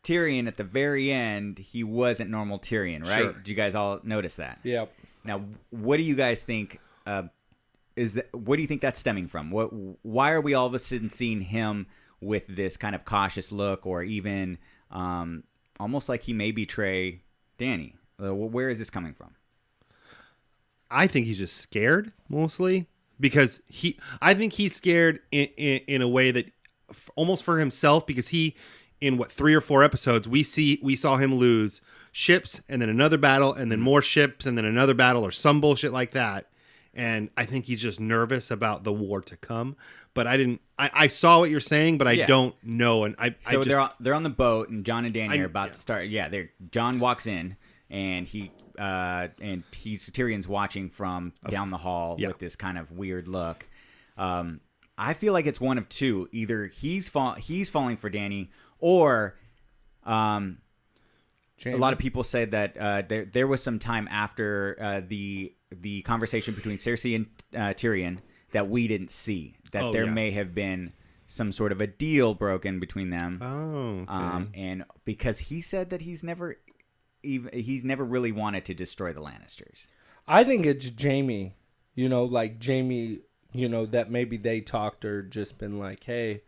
Tyrion at the very end. He wasn't normal Tyrion, right? Sure. Did you guys all notice that? Yep. Now, what do you guys think? What do you think that's stemming from? Why are we all of a sudden seeing him with this kind of cautious look, or even almost like he may betray Dany? Where is this coming from? I think he's just scared mostly because I think he's scared in a way that almost for himself, because in 3 or 4 episodes we saw him lose ships and then another battle and then more ships and then another battle or some bullshit like that. And I think he's just nervous about the war to come. But I saw what you're saying, but I don't know. And they're on the boat, and Jon and Dany are about to start. Yeah, Jon walks in, and Tyrion's watching from down the hall with this kind of weird look. I feel like it's one of two: either he's falling for Dany, or a lot of people say that there was some time after the conversation between Cersei and Tyrion that we didn't see. That there may have been some sort of a deal broken between them. Oh, okay. And because he said that he's never really wanted to destroy the Lannisters. I think it's Jaime. Like Jaime, that maybe they talked or just been like, hey,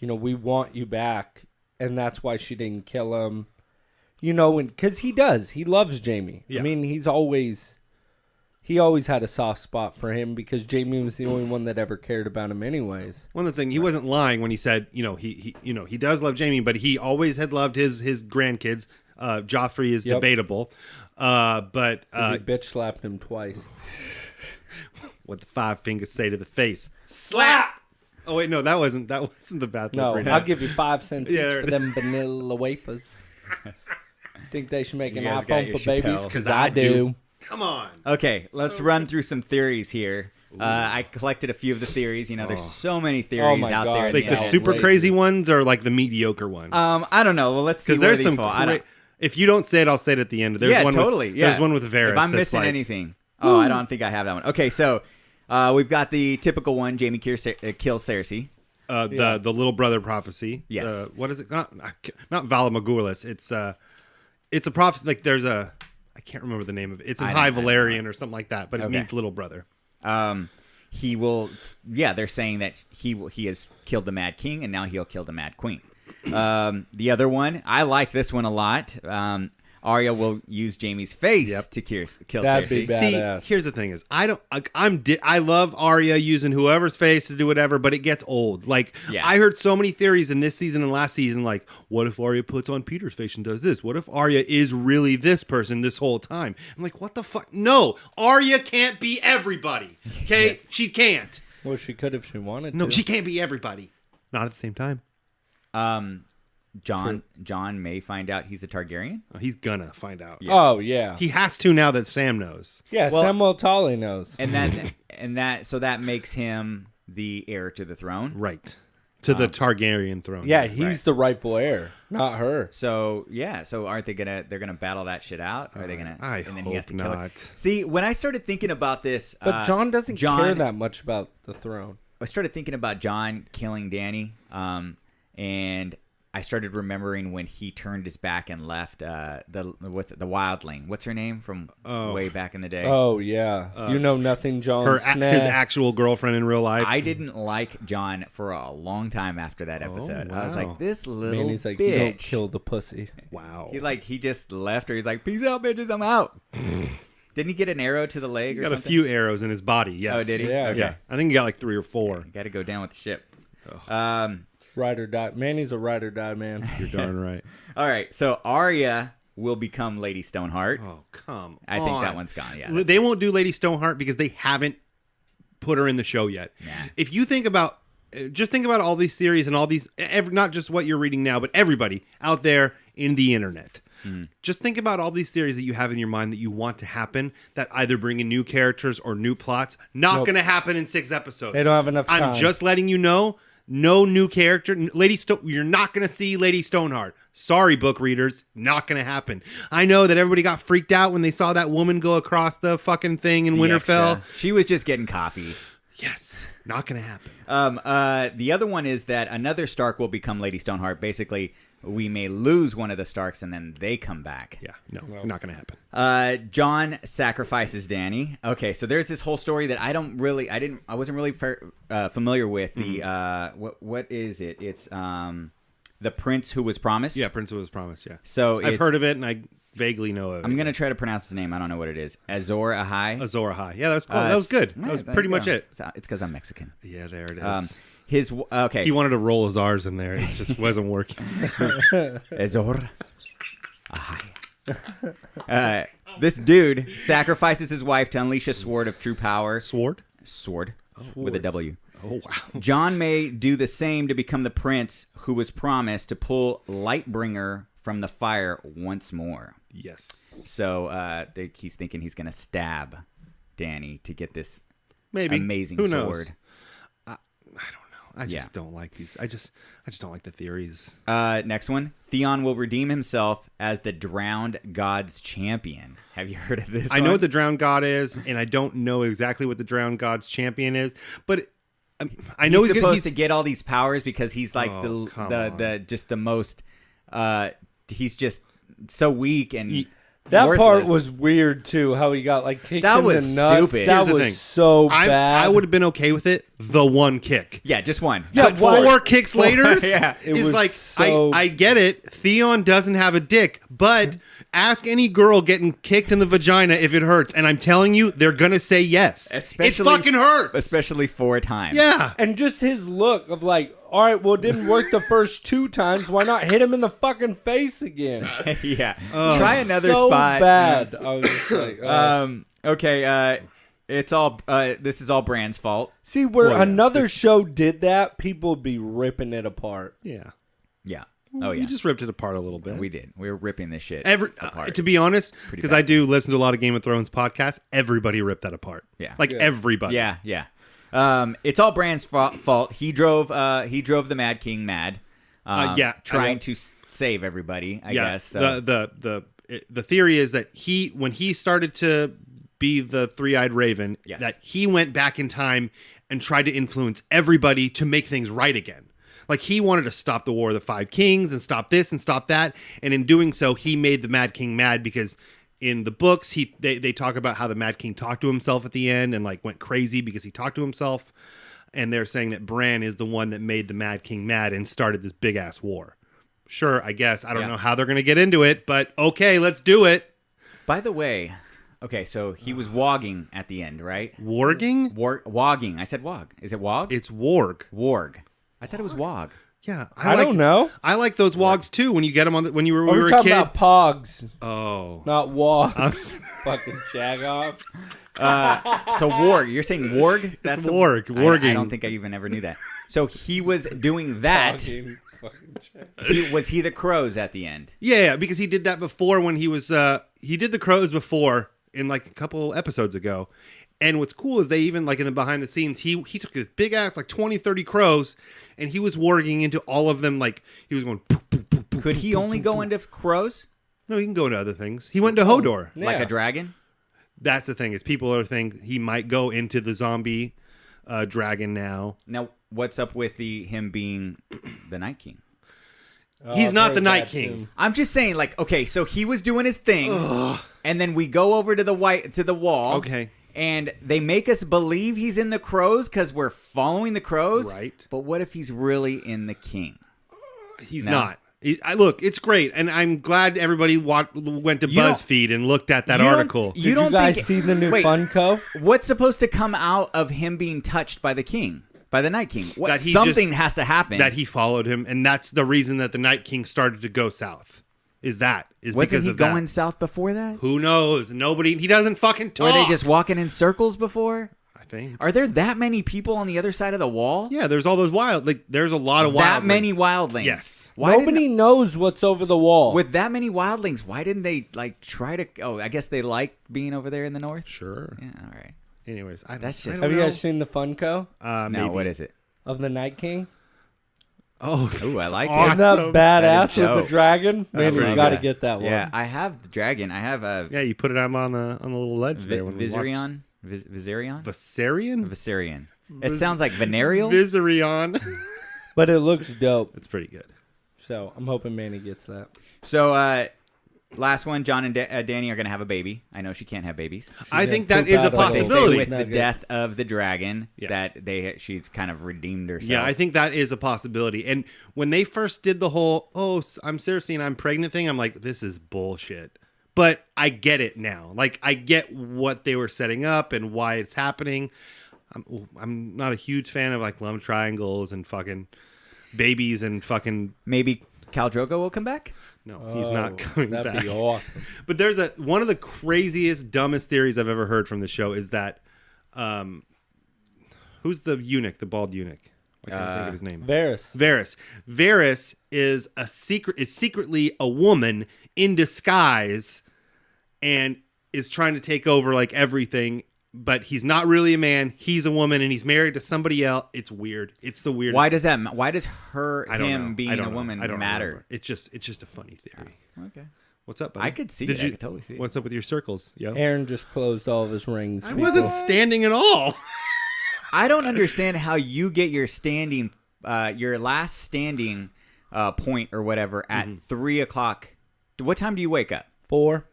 we want you back. And that's why she didn't kill him. Because he does. He loves Jaime. Yeah. I mean, he always had a soft spot for him because Jaime was the only one that ever cared about him anyways. One of the things, he wasn't lying when he said, he does love Jaime, but he always had loved his grandkids. Joffrey is debatable. But He bitch slapped him twice. what the 5 fingers say to the face? Slap! Oh wait, no, that wasn't the bathroom. No, right now. I'll give you 5 cents Yeah, each there for it them vanilla wafers. Think they should make You an guys got iPhone your for babies? Chappelle. Because I do. Come on. Okay, let's run through some theories here. I collected a few of the theories. You know, there's so many theories my out God. there. in Like the Yeah, super outrageous. crazy ones or like the mediocre ones? I don't know. Well, let's see Because where there's these some. fall. I don't- If you don't say it, I'll say it at the end. There's yeah, one totally. With, yeah. There's one with Varys. If I'm that's missing like, anything, I don't think I have that one. Okay, so we've got the typical one: Jaime kills Cersei. the little brother prophecy. Yes. What is it? Not Vala Morghulis. It's a prophecy. Like there's a. I can't remember the name of it. It's in I High don't know. Valerian or something like that, but it Okay. means little brother. He will. Yeah, they're saying that he has killed the Mad King, and now he'll kill the Mad Queen. The other one, I like this one a lot. Arya will use Jaime's face Yep. to kill That'd Cersei. be bad. Badass. See, here's the thing: is I love Arya using whoever's face to do whatever, but it gets old. Like Yeah. I heard so many theories in this season and last season. Like, what if Arya puts on Peter's face and does this? What if Arya is really this person this whole time? I'm like, what the fuck? No, Arya can't be everybody. Okay, she can't. Well, she could if she wanted No, to. she can't be everybody. Not at the same time. John may find out he's a Targaryen. Oh, he's gonna find out. Oh, yeah. He has to now that Sam knows. Yeah, Well- Samuel Tully knows. So that makes him the heir to the throne. Right. To the Targaryen throne. Yeah, he's Right. the rightful heir, not her. So aren't they they're gonna battle that shit out? Are they gonna? I and then he has to hope kill her. not. See, when I started thinking about this, But John doesn't care that much about the throne. I started thinking about John killing Dany, and I started remembering when he turned his back and left the wildling. What's her name from way back in the day? Oh, yeah. You know nothing, John His actual girlfriend in real life. I didn't like John for a long time after that episode. I was wow. like, this little Man, he's like, bitch. you don't kill the pussy. Wow. He just left her. He's like, peace out, bitches, I'm out. Didn't he get an arrow to the leg He or got something? a few arrows in his body. Yes. Oh, did he? Yeah. Okay. Yeah. I think he got like 3 or 4. Got to go down with the ship. Ride or die. Manny's a ride or die man. You're darn right. All right, so Arya will become Lady Stoneheart. Oh, come I on. think that one's gone, yeah. They won't do Lady Stoneheart because they haven't put her in the show yet. Nah. If you think about, just think about all these theories and all these, not just what you're reading now, but everybody out there in the internet. Just think about all these theories that you have in your mind that you want to happen that either bring in new characters or new plots. Not Nope. going to happen in 6 episodes. They don't have enough time. I'm just letting you know. No new character. You're not going to see Lady Stoneheart. Sorry, book readers. Not going to happen. I know that everybody got freaked out when they saw that woman go across the fucking thing in The Winterfell. extra. She was just getting coffee. Yes. Not going to happen. The other one is that another Stark will become Lady Stoneheart. Basically, we may lose one of the Starks and then they come back. Yeah. No, not going to happen. John sacrifices Dany. Okay, so there's this whole story that I wasn't really familiar with. The what is it? It's the prince who was promised. Yeah, Prince was promised. Yeah. So I've heard of it and I vaguely know of it. I'm gonna try to pronounce his name. I don't know what it is. Azor Ahai. Azor Ahai. Yeah, that's cool. That was good. That was pretty much it. It's because I'm Mexican. Yeah, there it is. Okay. He wanted to roll his R's in there. It just wasn't working. Azor Ahai. This dude sacrifices his wife to unleash a sword of true power. Sword? Sword. With a W. Oh, wow. John may do the same to become the prince who was promised to pull Lightbringer from the fire once more. Yes. So he's thinking he's going to stab Dany to get this Maybe. amazing Who knows? sword. I just Yeah. don't like these. I just don't like the theories. Next one. Theon will redeem himself as the drowned god's champion. Have you heard of this I know one? what the drowned god is, and I don't know exactly what the drowned god's champion is, but I know he's he's supposed to get all these powers because he's like Oh, come the just the most he's just so weak and That worthless. part was weird too. How he got like kicked That in was the nuts. stupid. That Here's the was thing. so bad. I would have been okay with it. The one kick. Yeah, just one. Yeah, But why- 4 kicks later, Yeah. It is was like so- I get it. Theon doesn't have a dick, but ask any girl getting kicked in the vagina if it hurts, and I'm telling you, they're gonna say yes. Especially it fucking hurts. Especially 4 times. Yeah. And just his look of like, all right, well, it didn't work the first 2 times. Why not hit him in the fucking face again? Yeah. Try another so spot. bad. I was just like, Okay, it's all this is all Bran's fault. see, where Well, yeah, another show did that, people would be ripping it apart. Yeah. Yeah. Oh, yeah. We just ripped it apart a little bit. We did. We were ripping this shit apart. To be honest, Pretty because bad. I do listen to a lot of Game of Thrones podcasts, everybody ripped that apart. Yeah. Like everybody. Yeah, yeah. It's all Bran's fault. He drove the Mad King mad. Trying to save everybody. I guess. So. The theory is that when he started to be the three-eyed raven, Yes. that he went back in time and tried to influence everybody to make things right again. Like he wanted to stop the War of the Five Kings and stop this and stop that, and in doing so, he made the Mad King mad because in the books they talk about how the Mad King talked to himself at the end and like went crazy because he talked to himself, and they're saying that Bran is the one that made the Mad King mad and started this big ass war. Sure, I guess I don't know how they're gonna get into it, but okay, let's do it. By the way, okay, so he was wogging at the end, right? Warging? Wogging. I said wog. Is it wog? It's warg. Warg. I thought it was wog. Yeah, I don't know. I like those wogs too. When you get them when you were, Are we we were a talking kid. about pogs, Oh, not wogs? Fucking shag off. So warg. You're saying warg? That's warg. Warging. I don't think I even ever knew that. So he was doing that. Fucking shag. Was he the crows at the end? Yeah, because he did that before when he was he did the crows before in like a couple episodes ago. And what's cool is they even like in the behind the scenes, he took this big ass like 20, 30 crows and he was warging into all of them like he was going boop, boop, boop, boop, Could boop, he boop, only boop, go boop. into crows No, he can go into other things. He went to Hodor. like Yeah. a dragon? That's the thing is people are thinking he might go into the zombie dragon now. Now, what's up with him being the Night King? He's not very the Night bad King. soon. I'm just saying, like, okay, so he was doing his thing, and then we go over to the wall. Okay. And they make us believe he's in the crows because we're following the crows. Right. But what if he's really in the king? He's No. not. Look, it's great, and I'm glad everybody went to You don't- BuzzFeed and looked at that You don't- article. you Did don't you guys think- see the new Wait. Funko? What's supposed to come out of him being touched by the king, by the Night King? What, That he something just- has to happen. That he followed him, and that's the reason that the Night King started to go south. Is Wasn't because he of that. going south before that? Who knows? Nobody. He doesn't fucking talk. Were they just walking in circles before? I think. Are there that many people on the other side of the wall? Yeah, there's all those wild. Like, there's a lot of wild. That many wildlings. Yes. Why didn't- Nobody knows what's over the wall. with that many wildlings, why didn't they like try to? Oh, I guess they like being over there in the north. Sure. Yeah. All right. Anyways, That's just- Have you guys seen the Funko No. maybe. What is it? of the Night King? Oh, Ooh, I like Isn't it. that Awesome. badass That is with the dope. dragon? Man, you love got to that. get that one. Yeah, I have the dragon. I have a yeah. You put it on the little ledge there. When we watched- Viserion. Viserion. Viserion. Viserion. It sounds like venereal. Viserion. But it looks dope. It's pretty good. So I'm hoping Manny gets that. So, last one. John and Danny are gonna have a baby. I know she can't have babies. I gonna think that poop is a out a But they say possibility. with the Nugget. death of the dragon Yeah. that she's kind of redeemed herself. Yeah, I think that is a possibility. And when they first did the whole I'm Cersei and I'm pregnant thing, I'm like, this is bullshit. But I get it now. Like, I get what they were setting up and why it's happening. I'm not a huge fan of like love triangles and fucking babies and fucking. maybe Khal Drogo will come back. No, he's not coming That'd back. be awesome. But there's one of the craziest, dumbest theories I've ever heard from the show is that, who's the eunuch, the bald eunuch? I can't think of his name. Varys. Varys is secretly a woman in disguise, and is trying to take over like everything. But he's not really a man. He's a woman, and he's married to somebody else. It's weird. It's the weirdest. Why does that? Why does I don't know. being I don't a know. woman I don't matter? remember. It's just a funny theory. Okay. What's up, buddy? I could see it. I could totally see it. What's up with your circles? Yo, Aaron just closed all of his rings. I wasn't standing at all. I don't understand how you get your standing, your last standing point or whatever at 3 o'clock. What time do you wake up? 4,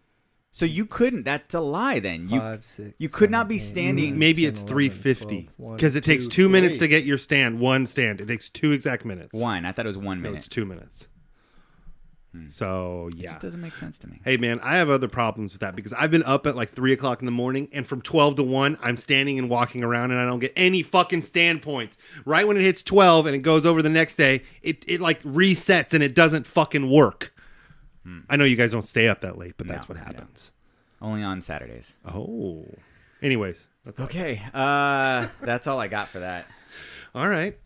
So you couldn't. That's a lie. Then 5, 6. you could not be standing. Maybe 10, it's 11, 3:50 12, because it takes 1, 2 minutes 3. to get your stand. One stand. It takes 2 exact minutes. One. I thought it was 1 No, minute. it's 2 minutes. So It yeah. just doesn't make sense to me. Hey man, I have other problems with that because I've been up at like 3 o'clock in the morning, and from 12 to 1, I'm standing and walking around, and I don't get any fucking stand points. Right when it hits 12 and it goes over the next day, it like resets and it doesn't fucking work. I know you guys don't stay up that late, but that's No, what no. happens. Only on Saturdays. Oh. Anyways, that's all. Okay. That's all I got for that. All right.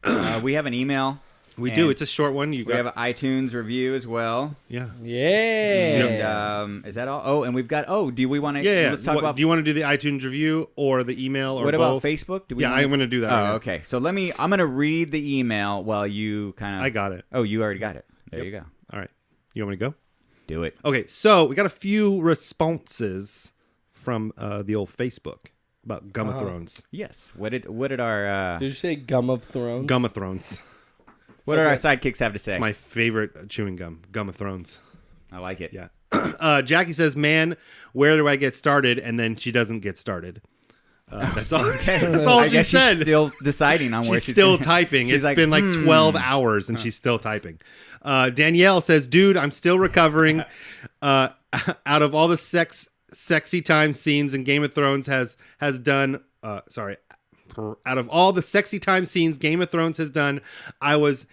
We have an email We And do. It's a short one. You we got have an iTunes review as well. yeah. Yeah. And is that all? Oh, and we've got. Oh, do we want to? Yeah. Let's talk about. Do you want to do the iTunes review or the email or What both? about Facebook? Do we Yeah, wanna- I'm going to do that. Oh, right now. okay. So I'm gonna read the email while you kind of. I got it. Oh, you already got it. There Yep. you go. All right. You want me to go? Do it. Okay, so we got a few responses from the old Facebook about Gum of Thrones. Yes. What did our Did you say Gum of Thrones? Gum of Thrones. what did our sidekicks have to say? It's my favorite chewing gum. Gum of Thrones. I like it. Yeah. Jackie says, "Man, where do I get started?" And then she doesn't get started. That's all. That's all I she guess said. she's still deciding on where She's still typing. she's It's like, been like 12 hours and she's still typing. Danielle says, "Dude, I'm still recovering. Out of all the sexy time scenes in Game of Thrones has done. Out of all the sexy time scenes Game of Thrones has done, I was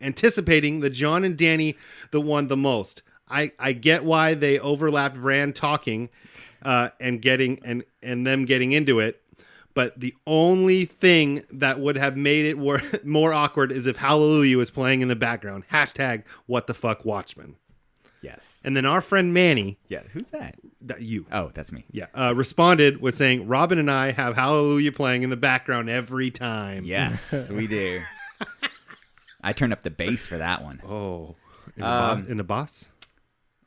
anticipating the Jon and Dany the one the most. I get why they overlapped Bran talking and them getting into it, but the only thing that would have made it more awkward is if Hallelujah was playing in the background. Hashtag what the fuck Watchmen." Yes. And then our friend Manny, Yeah. Who's that? you, Oh, that's me. yeah, responded with saying, "Robin and I have Hallelujah playing in the background every time." Yes, we do. I turned up the bass for that one. Oh, in the boss?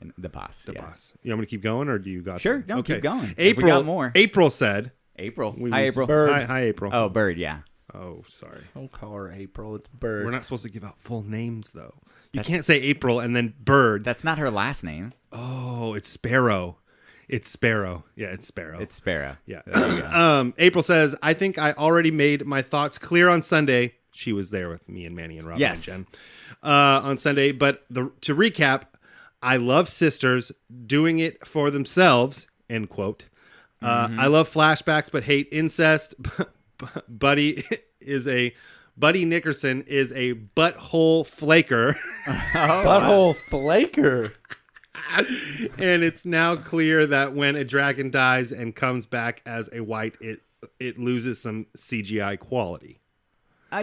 And the boss. The yeah. boss. You want me to keep going, or do you got Sure, that? no, keep going. If we April, got more. April said, April. we Hi, was- April. Bird. Hi, April. Oh, Bird. Yeah. Oh, sorry. Don't call her April. It's Bird. We're not supposed to give out full names, though. You can't say April and then Bird. That's not her last name. Oh, it's Sparrow. It's Sparrow. Yeah, it's Sparrow. It's Sparrow. Yeah. There you go. April says, "I think I already made my thoughts clear on Sunday." She was there with me and Manny and Robin Yes. and Jen on Sunday. But to recap, I love sisters doing it for themselves, end quote. I love flashbacks, but hate incest. Buddy Nickerson is a butthole flaker. Butthole flaker. And it's now clear that when a dragon dies and comes back as a white, it loses some CGI quality.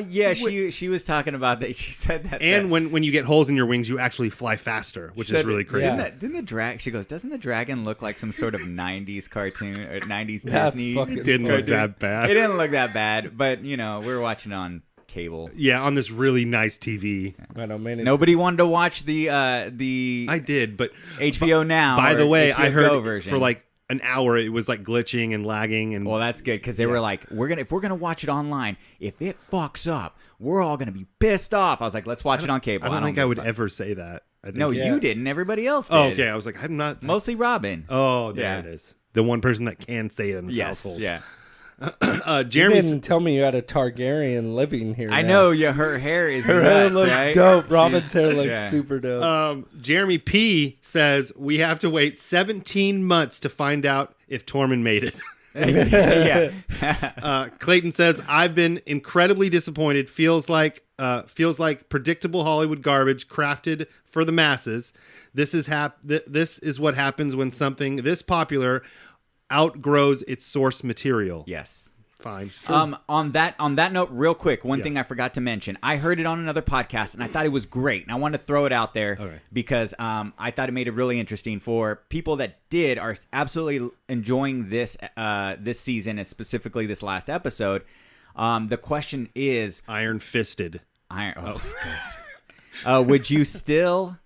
Yeah, she was talking about that. She said that. And when you get holes in your wings, you actually fly faster, which is really crazy. yeah. Didn't the drag? She goes, doesn't the dragon look like some sort of '90s cartoon or '90s That's Disney? fucking It didn't look that bad. It didn't look that bad, but we're watching on cable. Yeah, on this really nice TV. I know, man. Nobody wanted to watch the I did, but HBO Now. by or the way, HBO I heard Go version. for like an hour it was like glitching and lagging and Well, that's good because they were like, if we're gonna watch it online, if it fucks up, we're all gonna be pissed off. I was like, let's watch it on cable. I don't think I give a would fuck. ever say that. I think No, Yeah. you didn't. Everybody else did. Oh, okay. I was like, I'm not. Mostly Robin. Oh, there Yeah. it is. The one person that can say it in this yes. household. Yeah. You Jeremy. didn't tell me you had a Targaryen living here. I now. know. Yeah. Her hair is Her hair nuts, looks right? dope. Robin's She's- hair looks yeah. super dope. Jeremy P says we have to wait 17 months to find out if Tormund made it. yeah. Clayton says I've been incredibly disappointed. Feels like predictable Hollywood garbage crafted for the masses. This is what happens when something this popular outgrows its source material. Yes. Fine. On that note, real quick, one thing I forgot to mention. I heard it on another podcast, and I thought it was great. And I wanted to throw it out there because I thought it made it really interesting for people that are absolutely enjoying this this season, and specifically this last episode. The question is, Iron fisted. would you still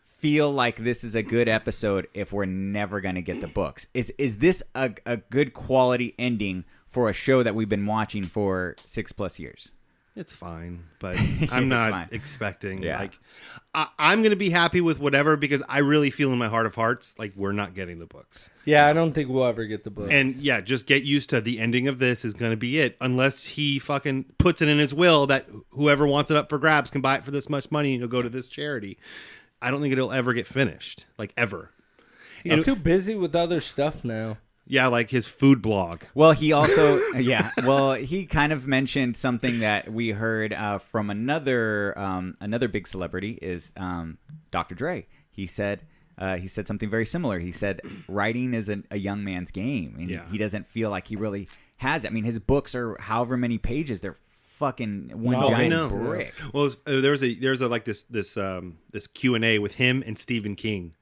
feel like this is a good episode if we're never going to get the books? Is this a good quality ending for a show that we've been watching for 6+ years? It's fine, but I'm not fine. expecting Yeah. like I'm going to be happy with whatever because I really feel in my heart of hearts like we're not getting the books. Yeah, I don't think we'll ever get the book. And yeah, just get used to the ending of this is going to be it unless he fucking puts it in his will that whoever wants it up for grabs can buy it for this much money and it'll go to this charity. I don't think it'll ever get finished, like ever. He's too busy with other stuff now. Yeah, like his food blog. Well, he also, he kind of mentioned something that we heard from another big celebrity is Dr. Dre. He said something very similar. He said writing is a young man's game, and he doesn't feel like he really has it. I mean, his books are however many pages. They're fucking one No, I giant know. brick. Well, there's a like this Q&A with him and Stephen King,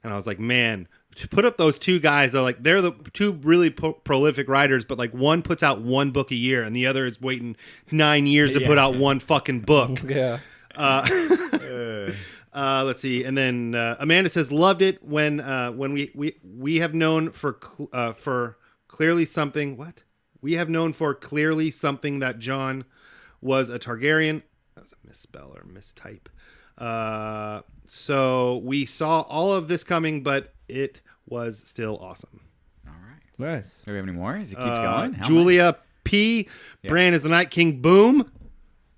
and I was like, man, to put up those two guys, they're the two really prolific writers, but like one puts out one book a year and the other is waiting 9 years to put out one fucking book. Yeah. Let's see, and then Amanda says loved it when we have known for clearly something. What we have known for clearly something that Jon was a Targaryen. That was a misspell or mistype. So we saw all of this coming, but it was still awesome. All right. Nice. Do we have any more? As it keeps going. How Julia P. Bran is the Night King. Boom. many?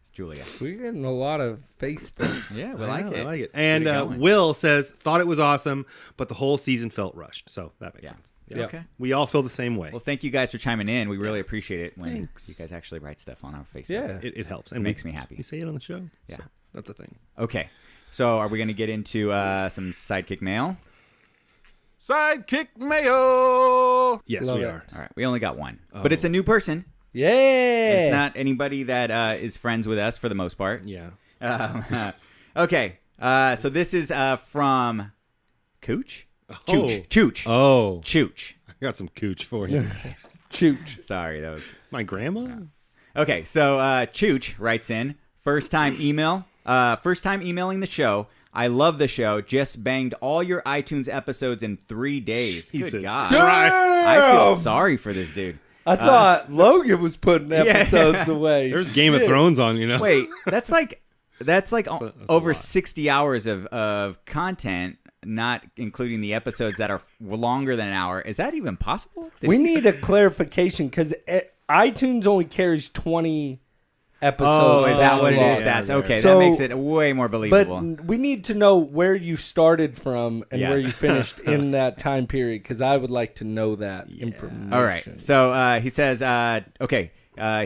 It's Julia. We're getting a lot of Facebook. Yeah, we I like know, it. I like it. And Get it going. Will says thought it was awesome, but the whole season felt rushed. So that makes sense. Yeah. Yeah. Okay. We all feel the same way. Well, thank you guys for chiming in. We really appreciate it when Thanks. you guys actually write stuff on our Facebook. Yeah. It helps. And makes me happy. We say it on the show. Yeah. So that's a thing. Okay. So are we going to get into some sidekick mail? Sidekick mayo. Yes, Love we it. are. All right. We only got one. But it's a new person. Yeah. It's not anybody that is friends with us for the most part. Yeah. Okay. So this is from Cooch? Chooch. Chooch. Oh. Chooch. I got some cooch for you. Chooch. Sorry, that was... My grandma? Okay, so Chooch writes in, first time emailing the show. I love the show. Just banged all your iTunes episodes in 3 days. Jesus Good God. Christ. I feel sorry for this dude. I thought Logan was putting episodes away. There's Game of Thrones on, you know? Wait, that's like that's over a lot. 60 hours of content, not including the episodes that are longer than an hour. Is that even possible? We need a clarification because iTunes only carries 20 episodes. Oh, is that what it is? Yeah, That's yeah. okay. So- that makes it way more But believable. we need to know where you started from and where Yes. you finished in that time period because I would like to know that information. All right. So he says, okay,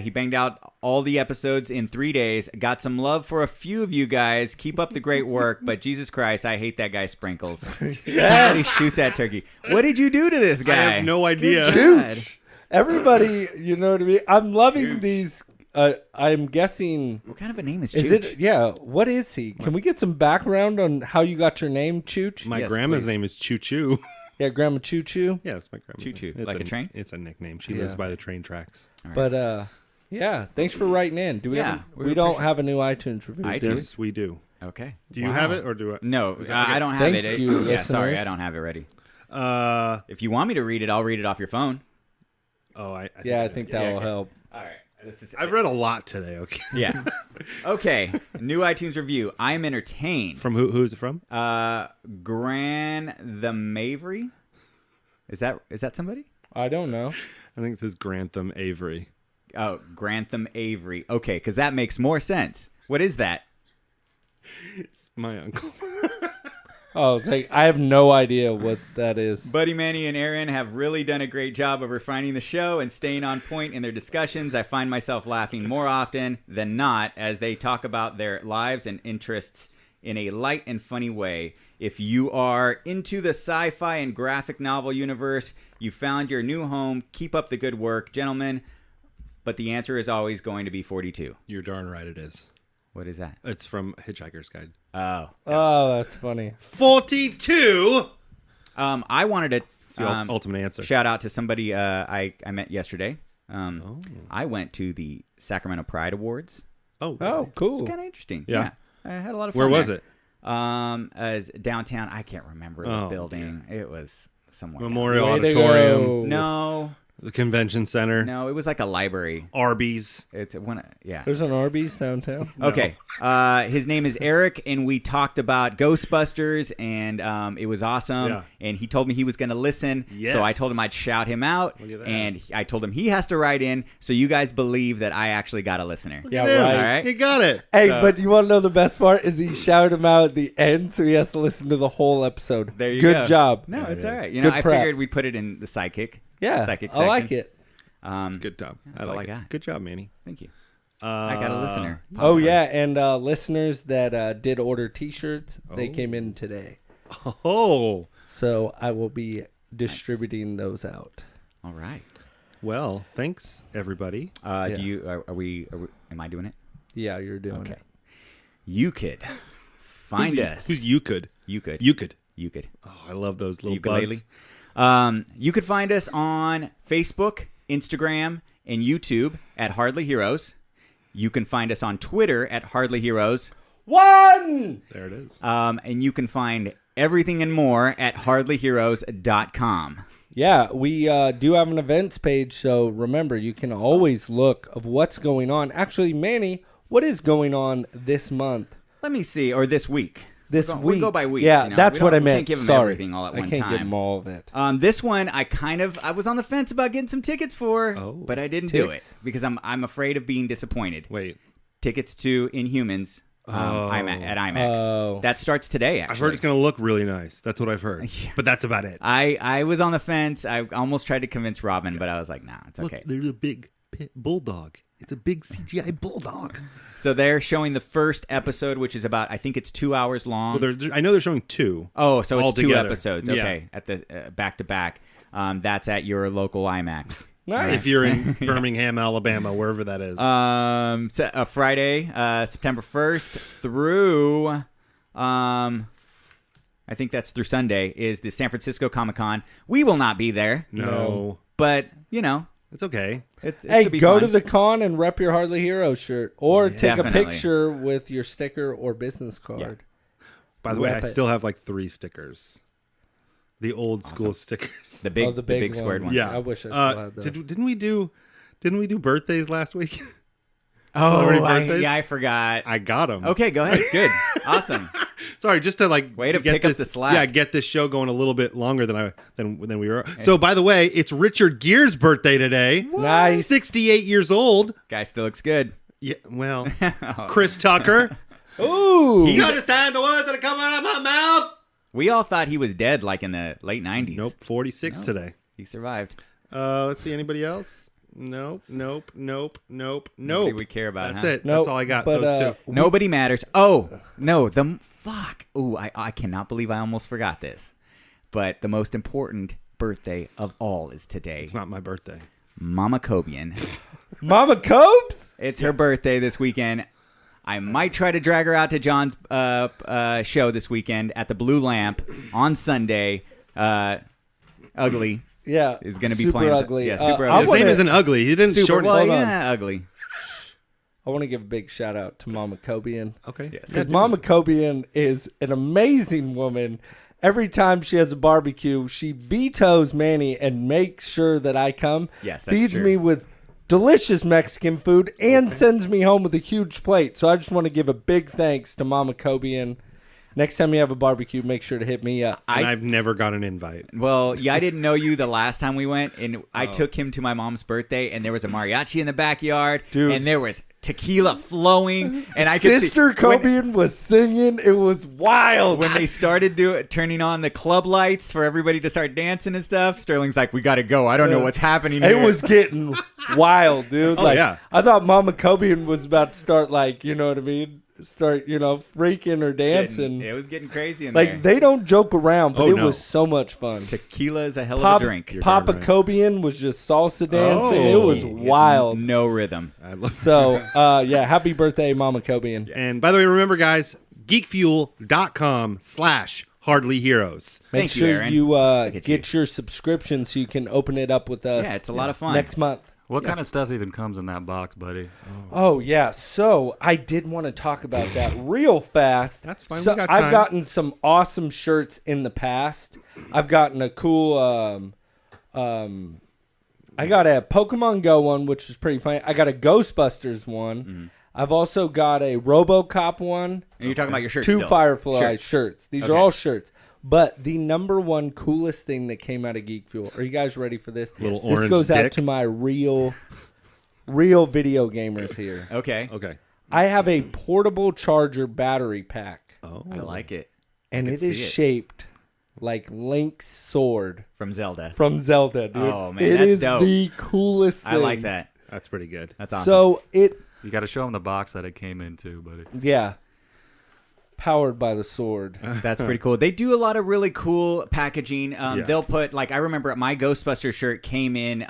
he banged out all the episodes in 3 days. Got some love for a few of you guys. Keep up the great work. But Jesus Christ, I hate that guy Sprinkles. Somebody shoot that turkey. What did you do to this I guy? have no idea. God. Everybody, you know what I mean? I'm loving these. I'm guessing. What kind of a name is Is Chooch? it? Yeah. What is he? Can we get some background on how you got your name, Chooch? My Yes, grandma's please. name is Choo Choo. Yeah, Grandma Choo Choo. Yeah, that's my grandma's Choo Choo, name. It's like a train? It's a nickname. She Yeah. lives by the train tracks. But yeah, thanks for writing in. Do we? Yeah, have we we don't have a new iTunes review. iTunes? do we? Yes, we do. Okay. Do you have it or do I? No, Is that okay? I don't have Thank it. you, Yeah, sorry, listeners. I don't have it ready. Oh, If you want me to read it, I'll read it off your phone. I Yeah, I think that will okay. help. All right. This is I've read a lot today. Okay. yeah. Okay. New iTunes review. I'm entertained. From who's it from? Gran the Mavery. Is that somebody? I don't know. I think it says Grantham Avery. Oh, Grantham Avery. Okay, because that makes more sense. What is that? It's my uncle. Oh, it's like I have no idea what that is. Buddy Manny and Aaron have really done a great job of refining the show and staying on point in their discussions. I find myself laughing more often than not as they talk about their lives and interests in a light and funny way. If you are into the sci-fi and graphic novel universe, you found your new home. Keep up the good work, gentlemen. But the answer is always going to be 42. You're darn right it is. What is that? It's from Hitchhiker's Guide. Oh. Oh, that's funny. 42. I wanted to It's the ultimate answer. shout out to somebody I met yesterday. I went to the Sacramento Pride Awards. Oh, Oh, cool. It's kind of interesting. Yeah. I had a lot of fun. where was there. it? As downtown. I can't remember the Oh, building. It was somewhere. Memorial Way to Auditorium, go. No, the convention center, no, it was like a library. Arby's. It's one. Yeah. There's an Arby's downtown. Okay. His name is Eric, and we talked about Ghostbusters, and it was awesome. Yeah. And he told me he was going to listen, Yes. so I told him I'd shout him out, Look at that. and I told him he has to write in, so you guys believe that I actually got a listener. Yeah, Dude, right. All right. You got it. Hey, but you want to know the best part? Is he shouted him out at the end, so he has to listen to the whole episode. There you Good go. job. No, it's it all is. right. You know, Good I prep. figured we'd put it in the psychic. Yeah, Psychic I like section. it. Good job. That's all I got. Good job, Manny. Thank you. I got a listener. Oh Possibly. yeah, and listeners that did order T-shirts, they came in today, Oh, so I will be distributing those out. All right. well, thanks everybody. Do you? Are we? Am I doing it? Yeah, you're doing Okay. it. You could find us. Who's you could? You could. You could. You could. Oh, I love those little Ukulele. bugs. You could find us on Facebook, Instagram, and YouTube at Hardly Heroes. You can find us on Twitter at Hardly Heroes. One! There it is. And you can find everything and more at hardlyheroes.com. Yeah, we do have an events page, so remember, you can always look of what's going on. Actually, Manny, what is going on this month? Let me see, or this week. This we week. go by weeks. Yeah, you know? that's We what I don't- we meant. Can't give them Sorry. everything all at one I can't time. give them all of it. This one, I was on the fence about getting some tickets for, Oh. but I didn't do it Ticks. because I'm afraid of being disappointed. Wait. Tickets to Inhumans at IMAX. Oh. That starts today, actually. I've heard it's going to look really nice. That's what I've heard. But that's about it. I was on the fence. I almost tried to convince Robin, but I was like, nah, it's okay. Look, there's a big bulldog. It's a big CGI bulldog. So they're showing the first episode, which is about, I think it's 2 hours long. Well, I know they're showing 2. Oh, so it's all 2 together. episodes. Yeah. Okay, at the back to back. That's at your local IMAX. Nice. If you're in Birmingham, Alabama, wherever that is. Friday, September 1st through, I think that's through Sunday, is the San Francisco Comic-Con. We will not be there, no. but, you know, It's okay. it's Hey, could be go fun. to the con and rep your Hardly Hero shirt, or take Definitely. a picture with your sticker or business card. By the way, I Rep it. still have like 3 stickers. The old school stickers. The big, Oh, the big squared ones. Yeah. I wish I still had those. Didn't we do birthdays last week? Oh, Celebrity birthdays? I forgot. I got them. Okay, go ahead. Good. Awesome. Sorry, just to like Way to get pick up this, the slack. Yeah, get this show going a little bit longer than we were. So, by the way, it's Richard Gere's birthday today. Nice. 68 years old. Guy still looks good. Yeah, well, Chris Tucker. Ooh. You understand the words that are coming out of my mouth? We all thought he was dead like in the late 90s. Nope, 46 today. He survived. Let's see, anybody else? Nope. Nobody we care about, That's huh? it. Nope, That's all I got. but, Those 2. Nobody matters. Oh, no. Fuck. Ooh, I cannot believe I almost forgot this. But the most important birthday of all is today. It's not my birthday. Mama Cobian. Mama Copes? It's her birthday this weekend. I might try to drag her out to John's show this weekend at the Blue Lamp on Sunday. Ugly Yeah. is going to be super playing. ugly. Yeah, super I ugly. His wanna- name isn't ugly. He didn't Super, shorten well, Hold on. yeah, ugly. I want to give a big shout out to Mama Cobian. Okay. Yes. Because Mama Cobian is an amazing woman. Every time she has a barbecue, she vetoes Manny and makes sure that I come. Yes, that's feeds true. me with delicious Mexican food and sends me home with a huge plate. So I just want to give a big thanks to Mama Cobian. Next time you have a barbecue, make sure to hit me up. And I've never got an invite. Well, yeah, I didn't know you the last time we went, and I took him to my mom's birthday, and there was a mariachi in the backyard, Dude. and there was tequila flowing, and I could Sister see, when, Cobian was singing. It was wild. when they started turning on the club lights for everybody to start dancing and stuff. Sterling's like, "We got to go. I don't know what's happening It here." was getting wild, dude. Oh, Like, yeah. I thought Mama Cobian was about to start, like, you know what I mean? Start, freaking or dancing. It was getting crazy in Like, there. they don't joke around, but Oh, it no. was so much fun. Tequila is a hell of Pop, a drink. Papa right. Cobian was just salsa dancing. It Oh. was wild. No rhythm. I love So, yeah, happy birthday, Mama Cobian. And by the way, remember, guys, geekfuel.com/Hardly Heroes. Make Thank you, sure Aaron. you at get your subscription so you can open it up with us. Yeah, it's a lot of fun. Next month. What kind of stuff even comes in that box, buddy? Oh yeah, so I did want to talk about that real fast. That's fine, So we got I've time. gotten some awesome shirts in the past. I've gotten a cool I got a Pokemon Go one, which is pretty funny. I got a Ghostbusters one. Mm-hmm. I've also got a RoboCop one. And you're talking about your shirt 2 still. Firefly shirts. These are Okay. all shirts. But the number one coolest thing that came out of Geek Fuel. Are you guys ready for this? Little this orange goes out dick. to my real video gamers here. Okay. Okay. I have a portable charger battery pack, Oh, I like it. and can it is see it. shaped like Link's sword From Zelda. from Zelda, dude. Oh, man, it that's is dope. the coolest thing. I like that. that's pretty good. That's awesome. So it, You got to show them the box that it came into, buddy. yeah. Powered by the sword. That's pretty cool. They do a lot of really cool packaging. They'll put I remember my Ghostbuster shirt came in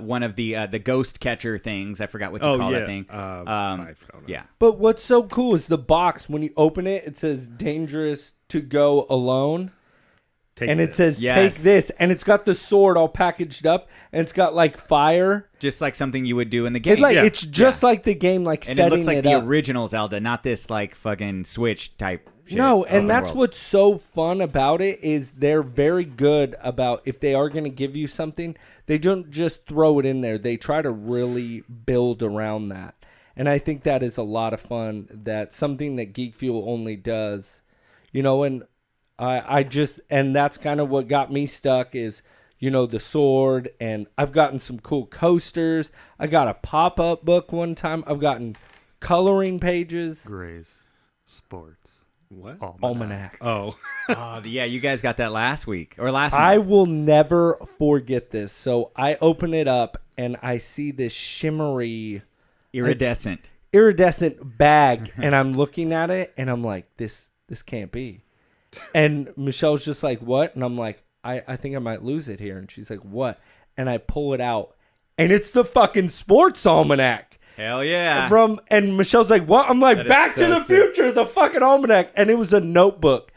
one of the ghost catcher things. I forgot what you call that thing. I don't know. Yeah. But what's so cool is the box. When you open it, it says "Dangerous to go alone," Take it this. says Yes. "Take this," and it's got the sword all packaged up, and it's got like fire. Just like something you would do in the game. It's just like the game, like and setting it looks like it the up. original Zelda, not this like fucking Switch type shit. No, Open and that's world. what's so fun about it is they're very good about if they are going to give you something, they don't just throw it in there. They try to really build around that. And I think that is a lot of fun. That's something that Geek Fuel only does. And and that's kind of what got me stuck is, the sword, and I've gotten some cool coasters. I got a pop-up book one time. I've gotten coloring pages. Grays, sports, What? Almanac. Oh. Oh, yeah, you guys got that last week or last I month. will never forget this. So I open it up and I see this shimmery, Iridescent. iridescent bag, and I'm looking at it and I'm like, this can't be. And Michelle's just like, what? And I'm like, I think I might lose it here. And she's like, what? And I pull it out, and it's the fucking sports almanac. Hell yeah. And Michelle's like, what? I'm like, That is Back so to the sick. Future, the fucking almanac. And it was a notebook.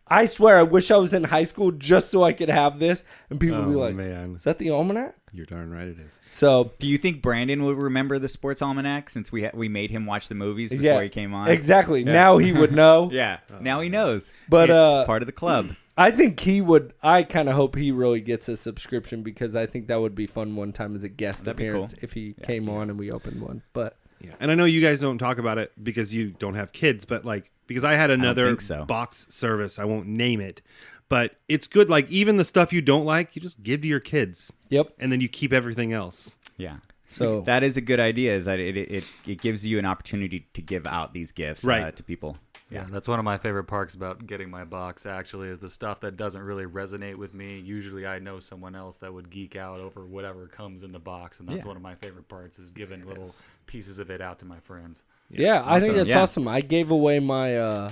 I swear, I wish I was in high school just so I could have this. And people would be like, man. is that the almanac? You're darn right it is. So, Do you think Brandon will remember the sports almanac since we made him watch the movies before he came on? Exactly. Now he would know. Yeah. Now he knows. But It's part of the club. I think he would. I kind of hope he really gets a subscription because I think that would be fun one time as a guest That'd be appearance cool. if he came on and we opened one. But Yeah. And I know you guys don't talk about it because you don't have kids, but because I had another think so. box service, I won't name it, but it's good. Like even the stuff you don't like, you just give to your kids, yep. and then you keep everything else. Yeah. So That is a good idea, is that it gives you an opportunity to give out these gifts Right. to people. Yeah, that's one of my favorite parts about getting my box, actually, is the stuff that doesn't really resonate with me. Usually I know someone else that would geek out over whatever comes in the box, and that's one of my favorite parts, is giving little pieces of it out to my friends. yeah, I think that's Yeah. awesome. I gave away my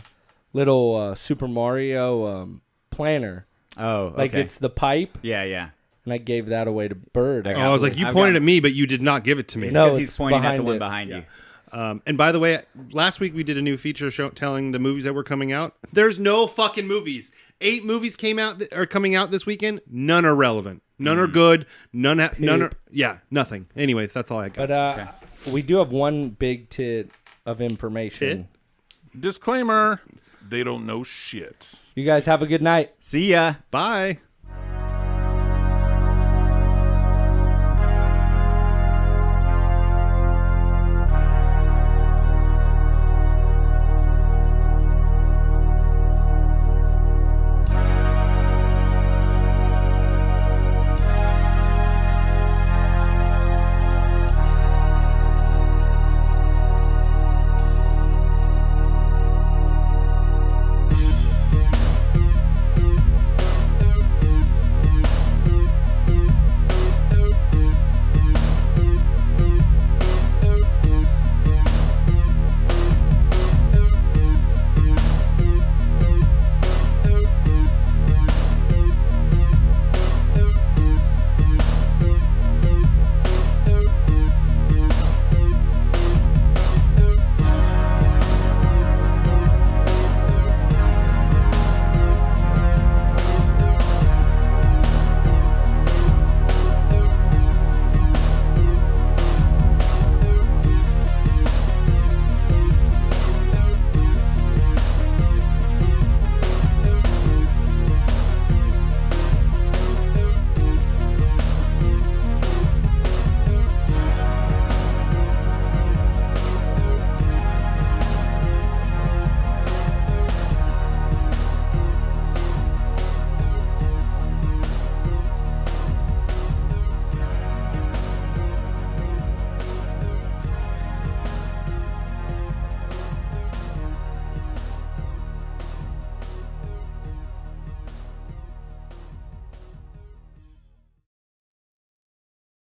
little Super Mario planner. Oh, okay. Like it's the pipe, yeah, yeah. and I gave that away to Bird. Oh, I was like, you I've pointed got- at me, but you did not give it to me. No, Because he's it's pointing at the behind one it. behind you. And by the way, last week we did a new feature show telling the movies that were coming out. There's no fucking movies. 8 movies came out are coming out this weekend. None are relevant. None are good. None are. Yeah, nothing. Anyways, that's all I got. But we do have one big tit of information. Disclaimer: they don't know shit. You guys have a good night. See ya. Bye.